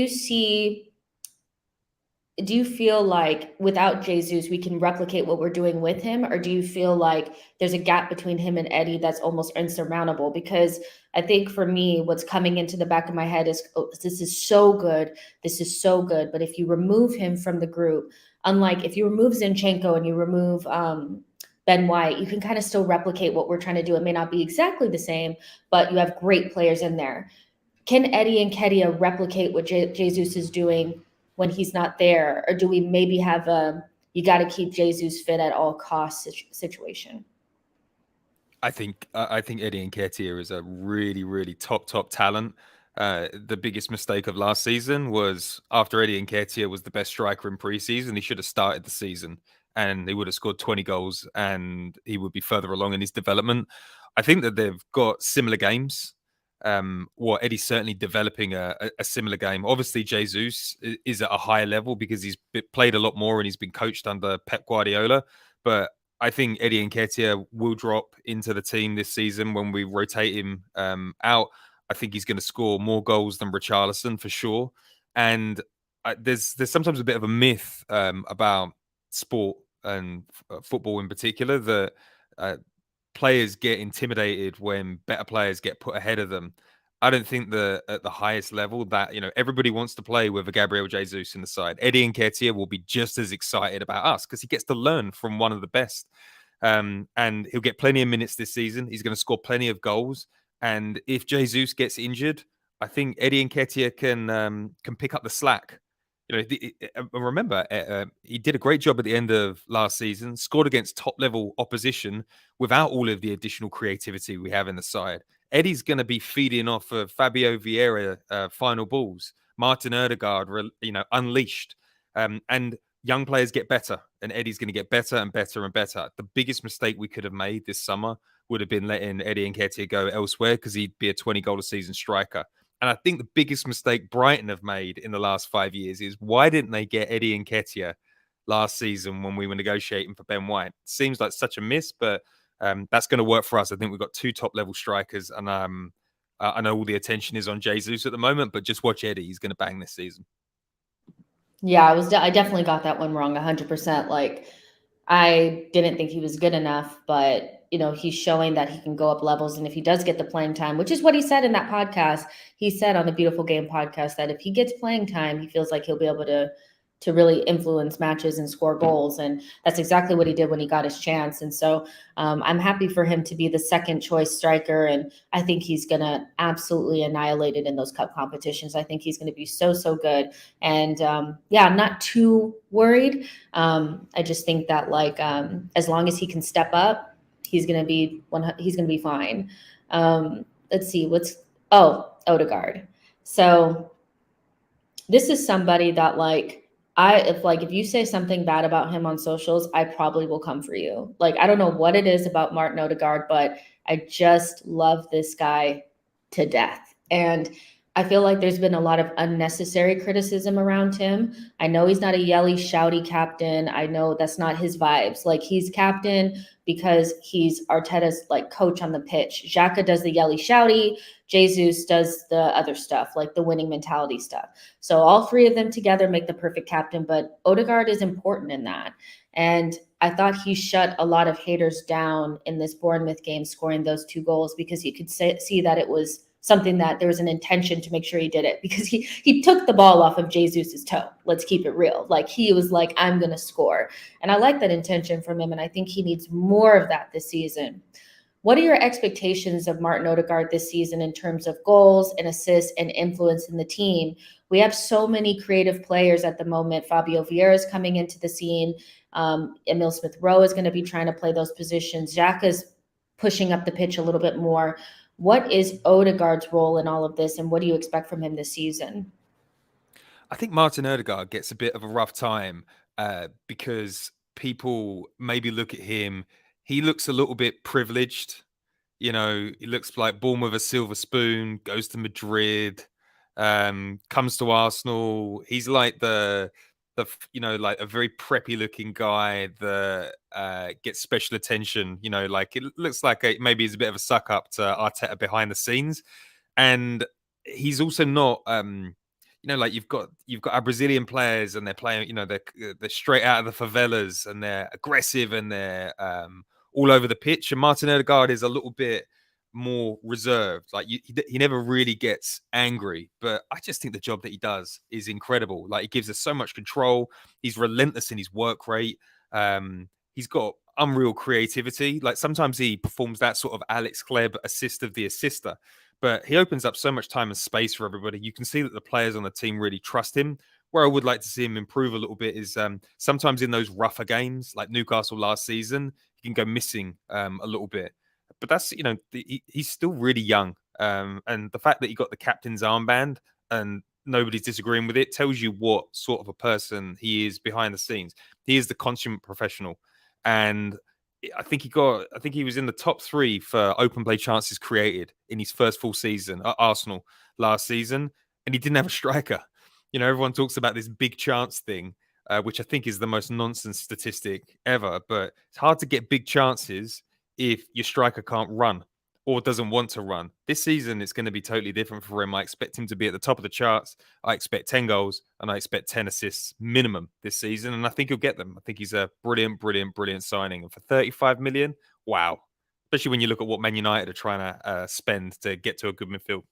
you feel like without Jesus, we can replicate what we're doing with him? Or do you feel like there's a gap between him and Eddie that's almost insurmountable? Because I think for me, what's coming into the back of my head is, oh, this is so good. This is so good. But if you remove him from the group, unlike if you remove Zinchenko and you remove Ben White, you can kind of still replicate what we're trying to do. It may not be exactly the same, but you have great players in there. Can Eddie Nketiah replicate what Jesus is doing when he's not there? Or do we maybe have you got to keep Jesus fit at all costs situation? I think Eddie Nketiah is a really, really top talent. The biggest mistake of last season was after Eddie Nketiah was the best striker in preseason, he should have started the season and he would have scored 20 goals and he would be further along in his development. I think that they've got similar games. Eddie's certainly developing a similar game. Obviously, Jesus is at a higher level because he's played a lot more and he's been coached under Pep Guardiola. But I think Eddie Nketiah will drop into the team this season when we rotate him out. I think he's going to score more goals than Richarlison for sure. And there's sometimes a bit of a myth about sport and football in particular that players get intimidated when better players get put ahead of them. I don't think that at the highest level that, everybody wants to play with a Gabriel Jesus in the side. Eddie Nketiah will be just as excited about us because he gets to learn from one of the best. And he'll get plenty of minutes this season. He's going to score plenty of goals. And if Jesus gets injured, I think Eddie Nketiah can pick up the slack. Remember, he did a great job at the end of last season, scored against top-level opposition without all of the additional creativity we have in the side. Eddie's going to be feeding off of Fabio Vieira final balls, Martin Odegaard, unleashed. And young players get better, and Eddie's going to get better and better and better. The biggest mistake we could have made this summer would have been letting Eddie Nketiah go elsewhere because he'd be a 20-goal-a-season striker. And I think the biggest mistake Brighton have made in the last 5 years is why didn't they get Eddie Nketiah last season when we were negotiating for Ben White? Seems like such a miss, but that's going to work for us. I think we've got two top-level strikers, and I know all the attention is on Jesus at the moment, but just watch Eddie. He's going to bang this season. Yeah, I definitely got that one wrong 100%. Like, I didn't think he was good enough, but he's showing that he can go up levels. And if he does get the playing time, which is what he said in that podcast, he said on the Beautiful Game podcast that if he gets playing time, he feels like he'll be able to really influence matches and score goals. And that's exactly what he did when he got his chance. And so I'm happy for him to be the second choice striker. And I think he's going to absolutely annihilate it in those cup competitions. I think he's going to be so good. And I'm not too worried. I just think that as long as he can step up, he's going to be fine. Let's see Odegaard. So this is somebody that if you say something bad about him on socials, I probably will come for you. I don't know what it is about Martin Odegaard, but I just love this guy to death. And I feel like there's been a lot of unnecessary criticism around him. I know he's not a yelly, shouty captain. I know that's not his vibes. Like, he's captain because he's Arteta's like coach on the pitch. Xhaka does the yelly, shouty. Jesus does the other stuff, like the winning mentality stuff. So all three of them together make the perfect captain, but Odegaard is important in that. And I thought he shut a lot of haters down in this Bournemouth game, scoring those 2 goals, because you could see that it was something that there was an intention to make sure he did it, because he took the ball off of Jesus's toe. Let's keep it real. Like, he was like, I'm going to score. And I like that intention from him. And I think he needs more of that this season. What are your expectations of Martin Odegaard this season in terms of goals and assists and influence in the team? We have so many creative players at the moment. Fabio Vieira is coming into the scene. Emil Smith-Rowe is going to be trying to play those positions. Xhaka's pushing up the pitch a little bit more. What is Odegaard's role in all of this, and what do you expect from him this season? I think Martin Odegaard gets a bit of a rough time because people maybe look at him. He looks a little bit privileged. You know, he looks like born with a silver spoon, goes to Madrid, comes to Arsenal. He's like like a very preppy looking guy that gets special attention. You know, like it looks like maybe he's a bit of a suck up to Arteta behind the scenes. And he's also not like you've got our Brazilian players, and they're playing, they're straight out of the favelas, and they're aggressive, and they're all over the pitch. And Martin Odegaard is a little bit more reserved. Like, he never really gets angry, but I just think the job that he does is incredible. Like, he gives us so much control. He's relentless in his work rate. He's got unreal creativity. Like, sometimes he performs that sort of Alex Klebb assist of the assister, but he opens up so much time and space for everybody. You can see that the players on the team really trust him. Where I would like to see him improve a little bit is sometimes in those rougher games, like Newcastle last season, he can go missing a little bit. But that's, he's still really young. And the fact that he got the captain's armband and nobody's disagreeing with it tells you what sort of a person he is behind the scenes. He is the consummate professional. And I think he was in the top 3 for open play chances created in his first full season at Arsenal last season. And he didn't have a striker. You know, everyone talks about this big chance thing, which I think is the most nonsense statistic ever. But it's hard to get big chances if your striker can't run or doesn't want to run. This season, it's going to be totally different for him. I expect him to be at the top of the charts. I expect 10 goals and I expect 10 assists minimum this season. And I think he'll get them. I think he's a brilliant, brilliant, brilliant signing. And for 35 million, wow. Especially when you look at what Man United are trying to spend to get to a good midfield.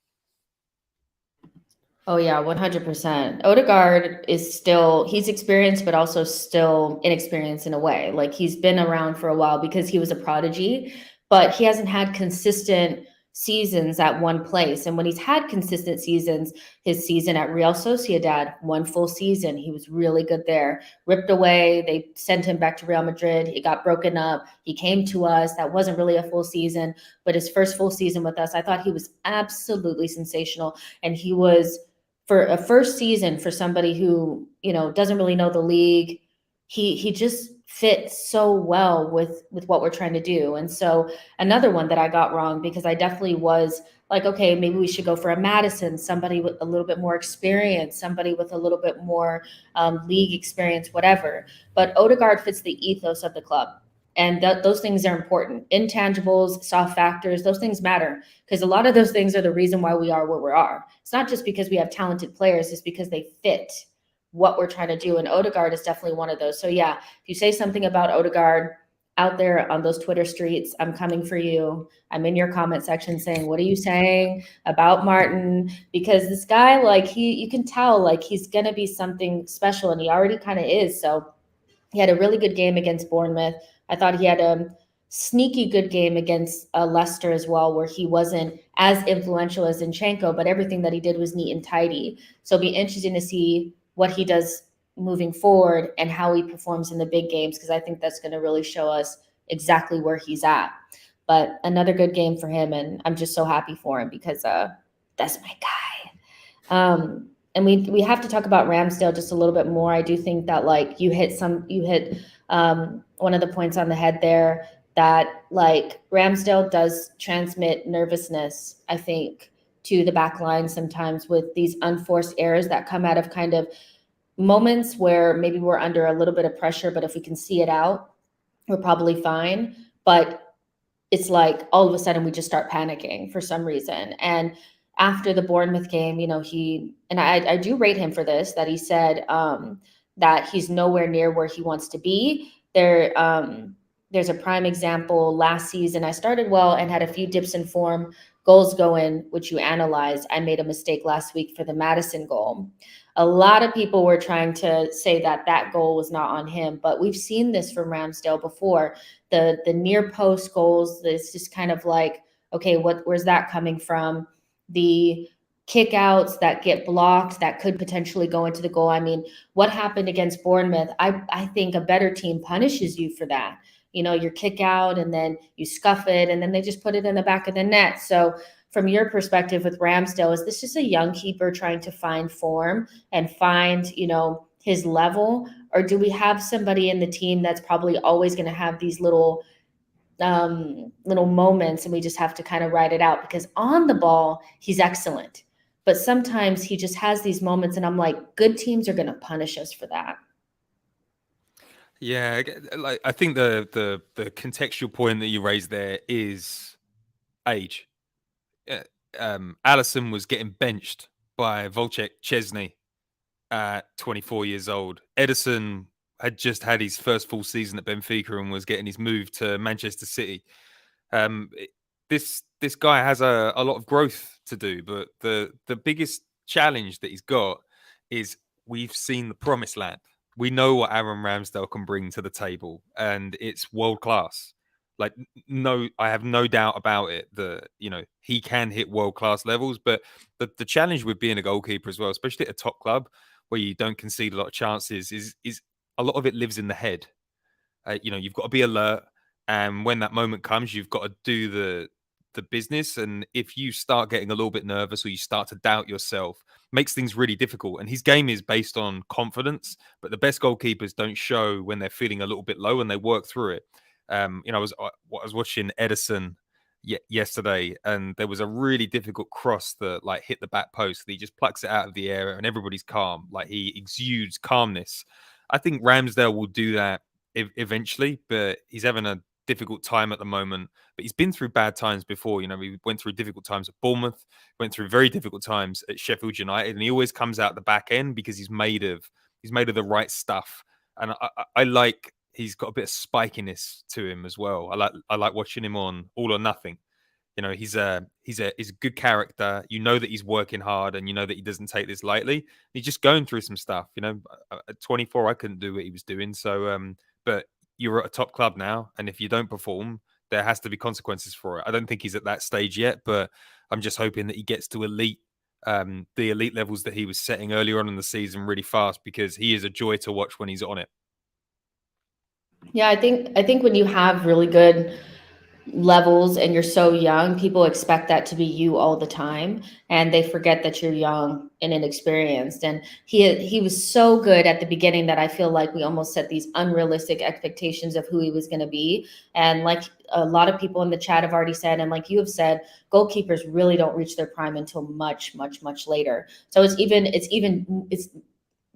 Oh yeah, 100%. Odegaard is he's experienced, but also still inexperienced in a way. Like, he's been around for a while because he was a prodigy, but he hasn't had consistent seasons at one place. And when he's had consistent seasons, his season at Real Sociedad, 1 full season, he was really good there. Ripped away, they sent him back to Real Madrid. He got broken up. He came to us. That wasn't really a full season, but his first full season with us, I thought he was absolutely sensational. And he was, for a first season, for somebody who, doesn't really know the league, he just fits so well with what we're trying to do. And so another one that I got wrong, because I definitely was like, okay, maybe we should go for a Madison, somebody with a little bit more experience, somebody with a little bit more league experience, whatever. But Odegaard fits the ethos of the club. And those things are important. Intangibles, soft factors, those things matter, because a lot of those things are the reason why we are where we are. It's not just because we have talented players, it's because they fit what we're trying to do. And Odegaard is definitely one of those. So yeah, if you say something about Odegaard out there on those Twitter streets, I'm coming for you. I'm in your comment section saying, what are you saying about Martin? Because this guy, like, you can tell, like, he's going to be something special, and he already kind of is. So he had a really good game against Bournemouth. I thought he had a sneaky good game against Leicester as well, where he wasn't as influential as Zinchenko, but everything that he did was neat and tidy. So it'll be interesting to see what he does moving forward and how he performs in the big games, because I think that's going to really show us exactly where he's at. But another good game for him, and I'm just so happy for him, because that's my guy. And we have to talk about Ramsdale just a little bit more. I do think that, like, you hit one of the points on the head there, that, like, Ramsdale does transmit nervousness, I think, to the back line sometimes with these unforced errors that come out of kind of moments where maybe we're under a little bit of pressure, but if we can see it out, we're probably fine. But it's like all of a sudden we just start panicking for some reason. And after the Bournemouth game, I do rate him for this, that he said that he's nowhere near where he wants to be. There's a prime example last season. I started well and had a few dips in form, goals going, which you analyze. I made a mistake last week for the Madison goal. A lot of people were trying to say that goal was not on him, but we've seen this from Ramsdale before. The near post goals, it's just kind of like, okay, where's that coming from? The kick outs that get blocked that could potentially go into the goal. I mean, what happened against Bournemouth? I think a better team punishes you for that. Your kick out and then you scuff it and then they just put it in the back of the net. So from your perspective with Ramsdale, is this just a young keeper trying to find form and find, his level? Or do we have somebody in the team that's probably always going to have these little moments and we just have to kind of ride it out? Because on the ball, he's excellent. But sometimes he just has these moments and I'm like, good teams are going to punish us for that. Yeah, like I think the contextual point that you raised there is age. Allison was getting benched by Wojciech Szczesny at 24 years old. Ederson had just had his first full season at Benfica and was getting his move to Manchester City. This guy has a lot of growth to do, but the biggest challenge that he's got is we've seen the promised land. We know what Aaron Ramsdale can bring to the table, and it's world class. Like, no, I have no doubt about it that, he can hit world class levels. But the challenge with being a goalkeeper as well, especially at a top club where you don't concede a lot of chances, is a lot of it lives in the head. You've got to be alert, and when that moment comes, you've got to do the business. And if you start getting a little bit nervous or you start to doubt yourself, makes things really difficult. And his game is based on confidence, but the best goalkeepers don't show when they're feeling a little bit low and they work through it. I was watching Ederson yesterday, and there was a really difficult cross that hit the back post. He just plucks it out of the air, and everybody's calm. Like, he exudes calmness. I think Ramsdale will do that eventually, but he's having a difficult time at the moment. But he's been through bad times before. We went through difficult times at Bournemouth, went through very difficult times at Sheffield United, and he always comes out the back end because he's made of the right stuff. And I like. He's got a bit of spikiness to him as well. I like watching him on All or Nothing. He's a good character. That he's working hard, and that he doesn't take this lightly. He's just going through some stuff. At 24, I couldn't do what he was doing. So, but you're at a top club now, and if you don't perform, there has to be consequences for it. I don't think he's at that stage yet, but I'm just hoping that he gets to the elite levels that he was setting earlier on in the season really fast, because he is a joy to watch when he's on it. Yeah, I think when you have really good levels and you're so young, people expect that to be you all the time, and they forget that you're young and inexperienced. And he was so good at the beginning that I feel like we almost set these unrealistic expectations of who he was going to be. And like a lot of people in the chat have already said, and like you have said, goalkeepers really don't reach their prime until much, much, much later. So it's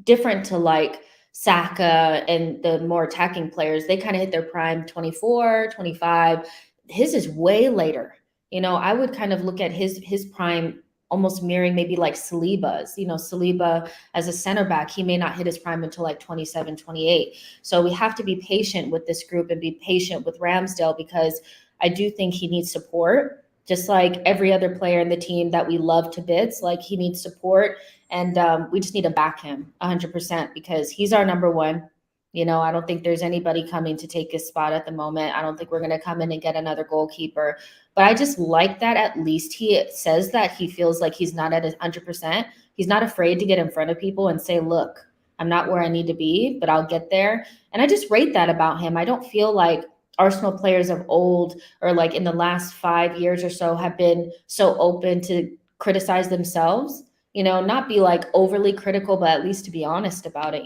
different to like Saka and the more attacking players. They kind of hit their prime 24, 25. His is way later. I would kind of look at his prime almost mirroring maybe like Saliba's. Saliba as a center back, he may not hit his prime until like 27, 28. So we have to be patient with this group and be patient with Ramsdale, because I do think he needs support, just like every other player in the team that we love to bits. Like, he needs support, and we just need to back him 100%, because he's our number one. I don't think there's anybody coming to take his spot at the moment. I don't think we're going to come in and get another goalkeeper. But I just like that at least he says that he feels like he's not at 100%. He's not afraid to get in front of people and say, look, I'm not where I need to be, but I'll get there. And I just rate that about him. I don't feel like Arsenal players of old, or like in the last 5 years or so, have been so open to criticize themselves, not be like overly critical, but at least to be honest about it,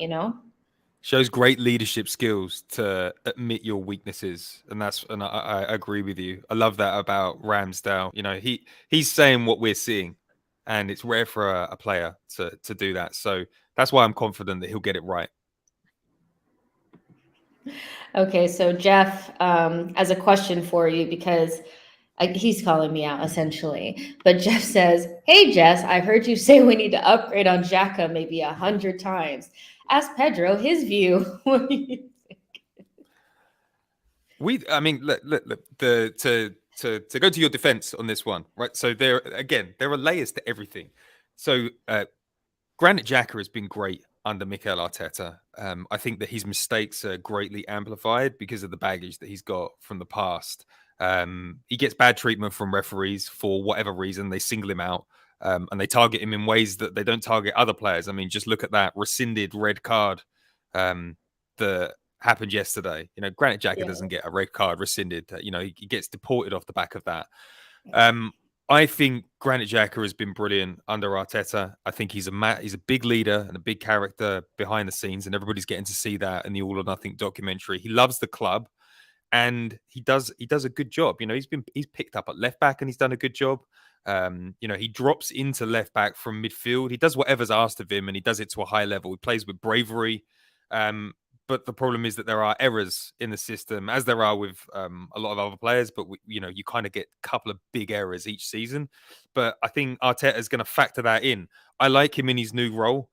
Shows great leadership skills to admit your weaknesses, and I agree with you. I love that about Ramsdale. He's saying what we're seeing. and it's rare for a player to do that. So that's why I'm confident that he'll get it right. Okay, so Jeff, as a question for you, because he's calling me out essentially, but Jeff says, "Hey Jess, I heard you say we need to upgrade on Xhaka maybe 100 times. Ask Pedro his view." What do you think? I mean, look, to go to your defense on this one, right? So there are layers to everything. So Granit Xhaka has been great under Mikel Arteta. I think that his mistakes are greatly amplified because of the baggage that he's got from the past. He gets bad treatment from referees for whatever reason. They single him out and they target him in ways that they don't target other players. I mean, just look at that rescinded red card that happened yesterday. Granit Xhaka doesn't get a red card rescinded. He gets deported off the back of that. I think Granit Xhaka has been brilliant under Arteta. I think he's a big leader and a big character behind the scenes, and everybody's getting to see that in the All or Nothing documentary. He loves the club, and he does a good job. He's picked up at left back, and he's done a good job. He drops into left back from midfield. He does whatever's asked of him, and he does it to a high level. He plays with bravery. But the problem is that there are errors in the system, as there are with a lot of other players. But you kind of get a couple of big errors each season. But I think Arteta is going to factor that in. I like him in his new role.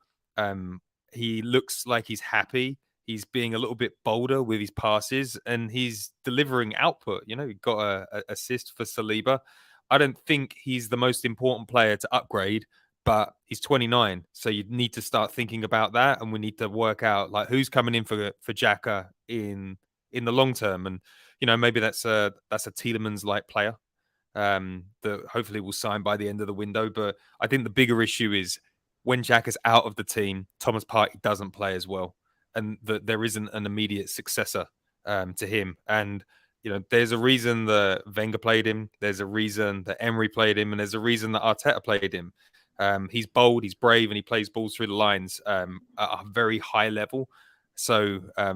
He looks like he's happy. He's being a little bit bolder with his passes, and he's delivering output. He got a assist for Saliba. I don't think he's the most important player to upgrade, but he's 29, so you need to start thinking about that, and we need to work out like who's coming in for Xhaka in the long term, and maybe that's a Tielemans like player that hopefully will sign by the end of the window. But I think the bigger issue is when Xhaka's out of the team, Thomas Partey doesn't play as well, and that there isn't an immediate successor to him. And there's a reason that Wenger played him, there's a reason that Emery played him, and there's a reason that Arteta played him. He's bold, he's brave, and he plays balls through the lines at a very high level. So I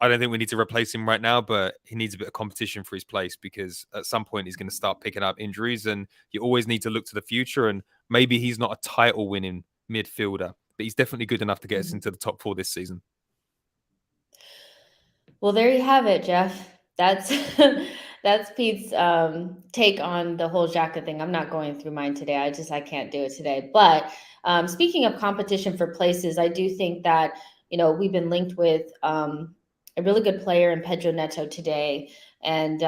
don't think we need to replace him right now, but he needs a bit of competition for his place, because at some point he's going to start picking up injuries, and you always need to look to the future. And maybe he's not a title-winning midfielder, but he's definitely good enough to get us into the top 4 this season. Well, there you have it, Jeff. That's Pete's take on the whole Xhaka thing. I'm not going through mine today. I can't do it today. But speaking of competition for places, I do think that we've been linked with a really good player in Pedro Neto today, and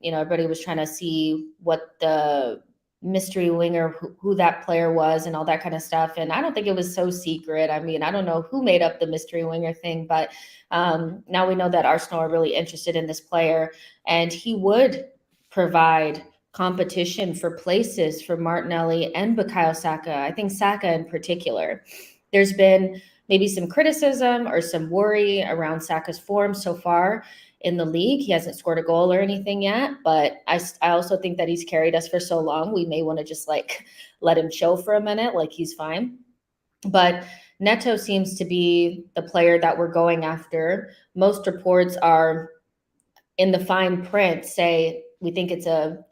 everybody was trying to see what the mystery winger, who that player was, and all that kind of stuff. And I don't think it was so secret. I mean, I don't know who made up the mystery winger thing, but now we know that Arsenal are really interested in this player, and he would provide competition for places for Martinelli and Bukayo Saka. I think Saka in particular. There's been maybe some criticism or some worry around Saka's form so far in the league. He hasn't scored a goal or anything yet, but I also think that he's carried us for so long. We may want to just let him chill for a minute, like he's fine. But Neto seems to be the player that we're going after. Most reports are in the fine print say we think it's a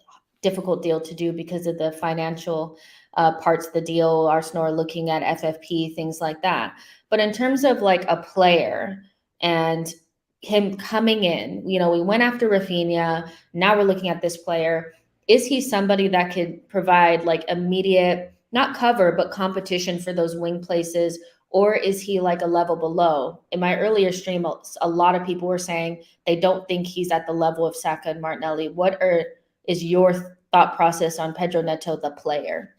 difficult deal to do because of the financial parts of the deal. Arsenal are looking at FFP, things like that. But in terms of a player and him coming in, we went after Rafinha. Now we're looking at this player. Is he somebody that could provide immediate, not cover, but competition for those wing places? Or is he a level below? In my earlier stream, a lot of people were saying they don't think he's at the level of Saka and Martinelli. What is your thought process on Pedro Neto, the player?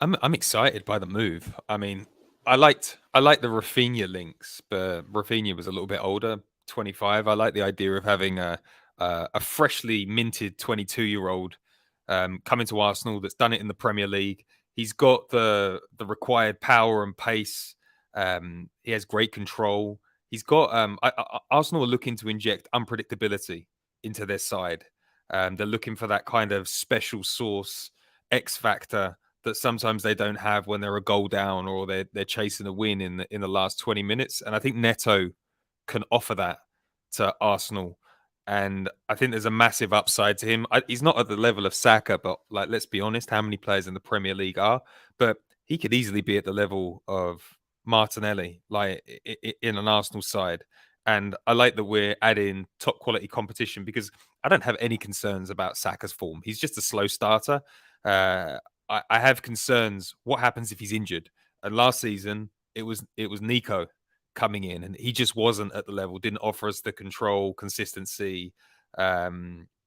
I'm excited by the move. I mean, I liked the Rafinha links, but Rafinha was a little bit older, 25. I like the idea of having a freshly minted 22-year-old coming to Arsenal that's done it in the Premier League. He's got the required power and pace. He has great control. He's got Arsenal are looking to inject unpredictability into their side. They're looking for that kind of special sauce, X factor that sometimes they don't have when they're a goal down or they're chasing a win in the last 20 minutes. And I think Neto can offer that to Arsenal. And I think there's a massive upside to him. He's not at the level of Saka, but like, let's be honest, how many players in the Premier League are? But he could easily be at the level of Martinelli, like in an Arsenal side. And I like that we're adding top quality competition because I don't have any concerns about Saka's form. He's just a slow starter. Uh, I have concerns. What happens if he's injured? And last season, it was Nico coming in, and he just wasn't at the level. Didn't offer us the control, consistency,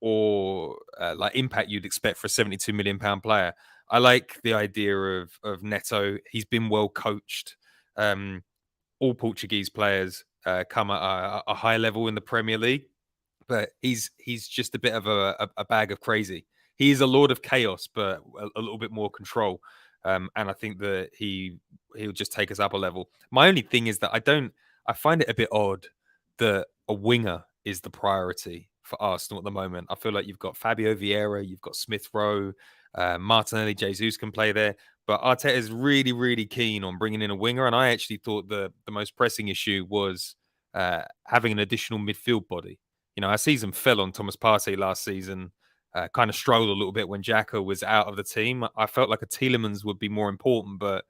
or like impact you'd expect for a £72 million player. I like the idea of Neto. He's been well coached. All Portuguese players come at a high level in the Premier League, but he's just a bit of a bag of crazy. He is a lord of chaos, but a little bit more control. And I think that he'll just take us up a level. My only thing is that I find it a bit odd that a winger is the priority for Arsenal at the moment. I feel like you've got Fabio Vieira, you've got Smith Rowe, Martinelli, Jesus can play there. But Arteta is really, really keen on bringing in a winger. And I actually thought the most pressing issue was having an additional midfield body. Our season fell on Thomas Partey last season. Kind of struggled a little bit when Xhaka was out of the team. I felt like a Tielemans would be more important, but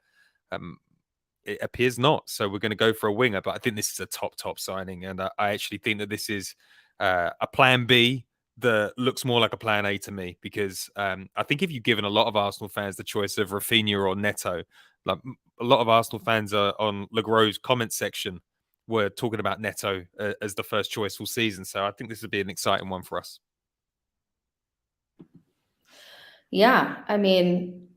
it appears not. So we're going to go for a winger. But I think this is a top signing, and I actually think that this is a plan B that looks more like a plan A to me, because I think if you've given a lot of Arsenal fans the choice of Rafinha or Neto, like a lot of Arsenal fans are on Legros comment section were talking about Neto as the first choice all season. So I think this would be an exciting one for us. Yeah, I mean,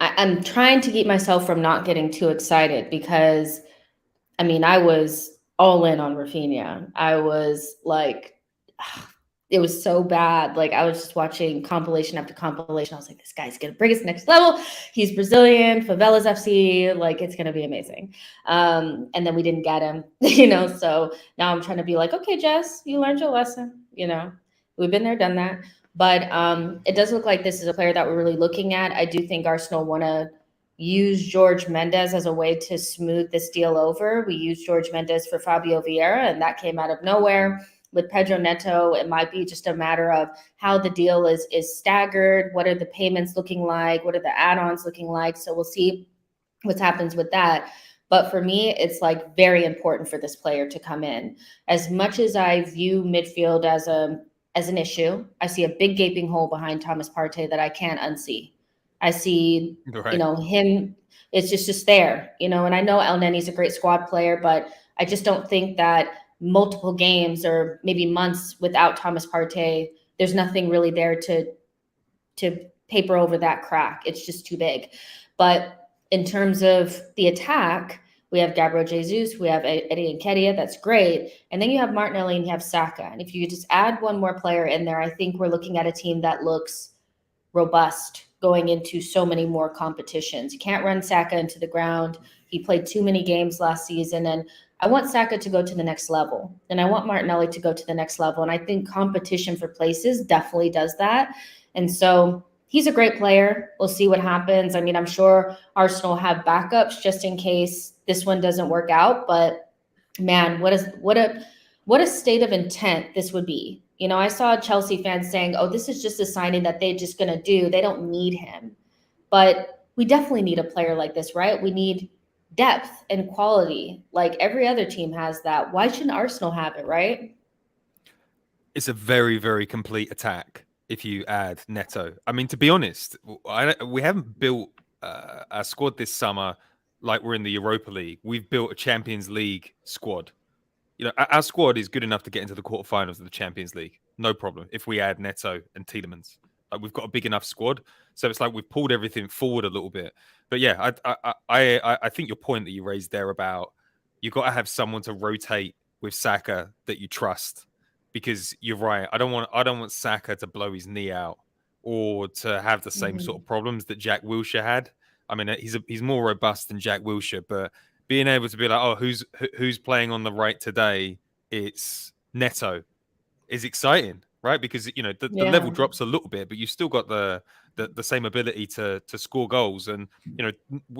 I'm trying to keep myself from not getting too excited because, I mean, I was all in on Rafinha. I was like, it was so bad. Like, I was just watching compilation after compilation. I was like, this guy's going to bring us next level. He's Brazilian, Favelas FC. Like, it's going to be amazing. And then we didn't get him, so now I'm trying to be like, okay, Jess, you learned your lesson. We've been there, done that. But it does look like this is a player that we're really looking at. I do think Arsenal want to use George Mendes as a way to smooth this deal over. We used George Mendes for Fabio Vieira, and that came out of nowhere. With Pedro Neto, it might be just a matter of how the deal is staggered. What are the payments looking like? What are the add-ons looking like? So we'll see what happens with that. But for me, it's like very important for this player to come in. As much as I view midfield as an issue, I see a big gaping hole behind Thomas Partey that I can't unsee. I see, Right. him. It's just there, and I know El Neni's a great squad player, but I just don't think that multiple games or maybe months without Thomas Partey, there's nothing really there to paper over that crack. It's just too big. But in terms of the attack, we have Gabriel Jesus, we have Eddie Nketiah, that's great. And then you have Martinelli and you have Saka. And if you could just add one more player in there, I think we're looking at a team that looks robust going into so many more competitions. You can't run Saka into the ground. He played too many games last season, and I want Saka to go to the next level, and I want Martinelli to go to the next level. And I think competition for places definitely does that. And so he's a great player. We'll see what happens. I mean, I'm sure Arsenal have backups just in case this one doesn't work out. But man, what a state of intent this would be. I saw Chelsea fans saying, oh, this is just a signing that they're just going to do. They don't need him. But we definitely need a player like this, right? We need depth and quality. Like every other team has that. Why shouldn't Arsenal have it, right? It's a very, very complete attack if you add Neto. I mean, to be honest, we haven't built our squad this summer like we're in the Europa League. We've built a Champions League squad. Our squad is good enough to get into the quarterfinals of the Champions League. No problem. If we add Neto and Tielemans, we've got a big enough squad. So it's like we've pulled everything forward a little bit. But yeah, I think your point that you raised there about you've got to have someone to rotate with Saka that you trust, because you're right. I don't want Saka to blow his knee out or to have the same sort of problems that Jack Wilshere had. I mean, he's more robust than Jack Wilshere, but being able to be like, oh, who's playing on the right today? It's Neto. Is exciting, right? Because the level drops a little bit, but you've still got the same ability to score goals. And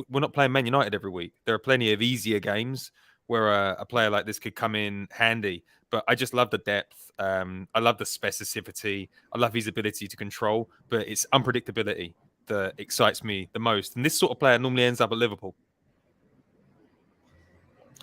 we're not playing Man United every week. There are plenty of easier games where a player like this could come in handy. But I just love the depth. I love the specificity. I love his ability to control, but it's unpredictability that excites me the most. And this sort of player normally ends up at Liverpool.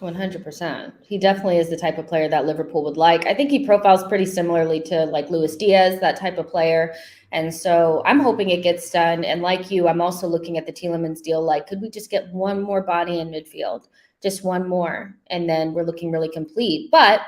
100%. He definitely is the type of player that Liverpool would like. I think he profiles pretty similarly to like Luis Diaz, that type of player. And so I'm hoping it gets done. And like you, I'm also looking at the Tielemans deal. Like, could we just get one more body in midfield? Just one more. And then we're looking really complete. But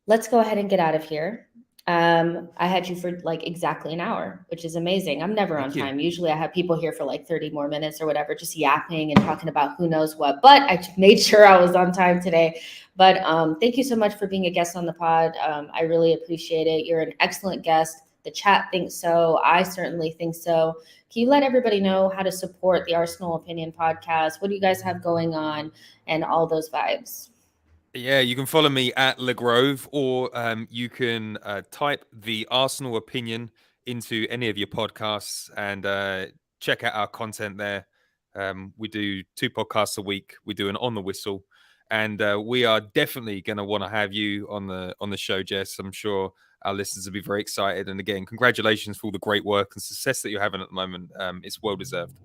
let's go ahead and get out of here. I had you for like exactly an hour, which is amazing. I'm never on time. Usually I have people here for like 30 more minutes or whatever, just yapping and talking about who knows what, but I made sure I was on time today. But thank you so much for being a guest on the pod. I really appreciate it. You're an excellent guest. The chat thinks so. I certainly think so. Can you let everybody know how to support the Arsenal Opinion podcast? What do you guys have going on and all those vibes? Yeah, you can follow me at LeGrove, or you can type the Arsenal Opinion into any of your podcasts and check out our content there. We do 2 podcasts a week. We do an On the Whistle, and we are definitely going to want to have you on the show, Jess. I'm sure our listeners will be very excited. And again, congratulations for all the great work and success that you're having at the moment. It's well deserved.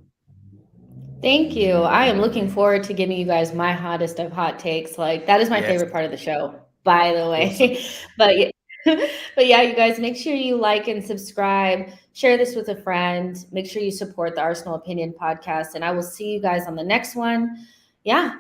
Thank you. I am looking forward to giving you guys my hottest of hot takes. Like, that is my favorite part of the show, by the way. Awesome. But yeah, you guys, make sure you like and subscribe, share this with a friend, make sure you support the Arsenal Opinion podcast, and I will see you guys on the next one. Yeah,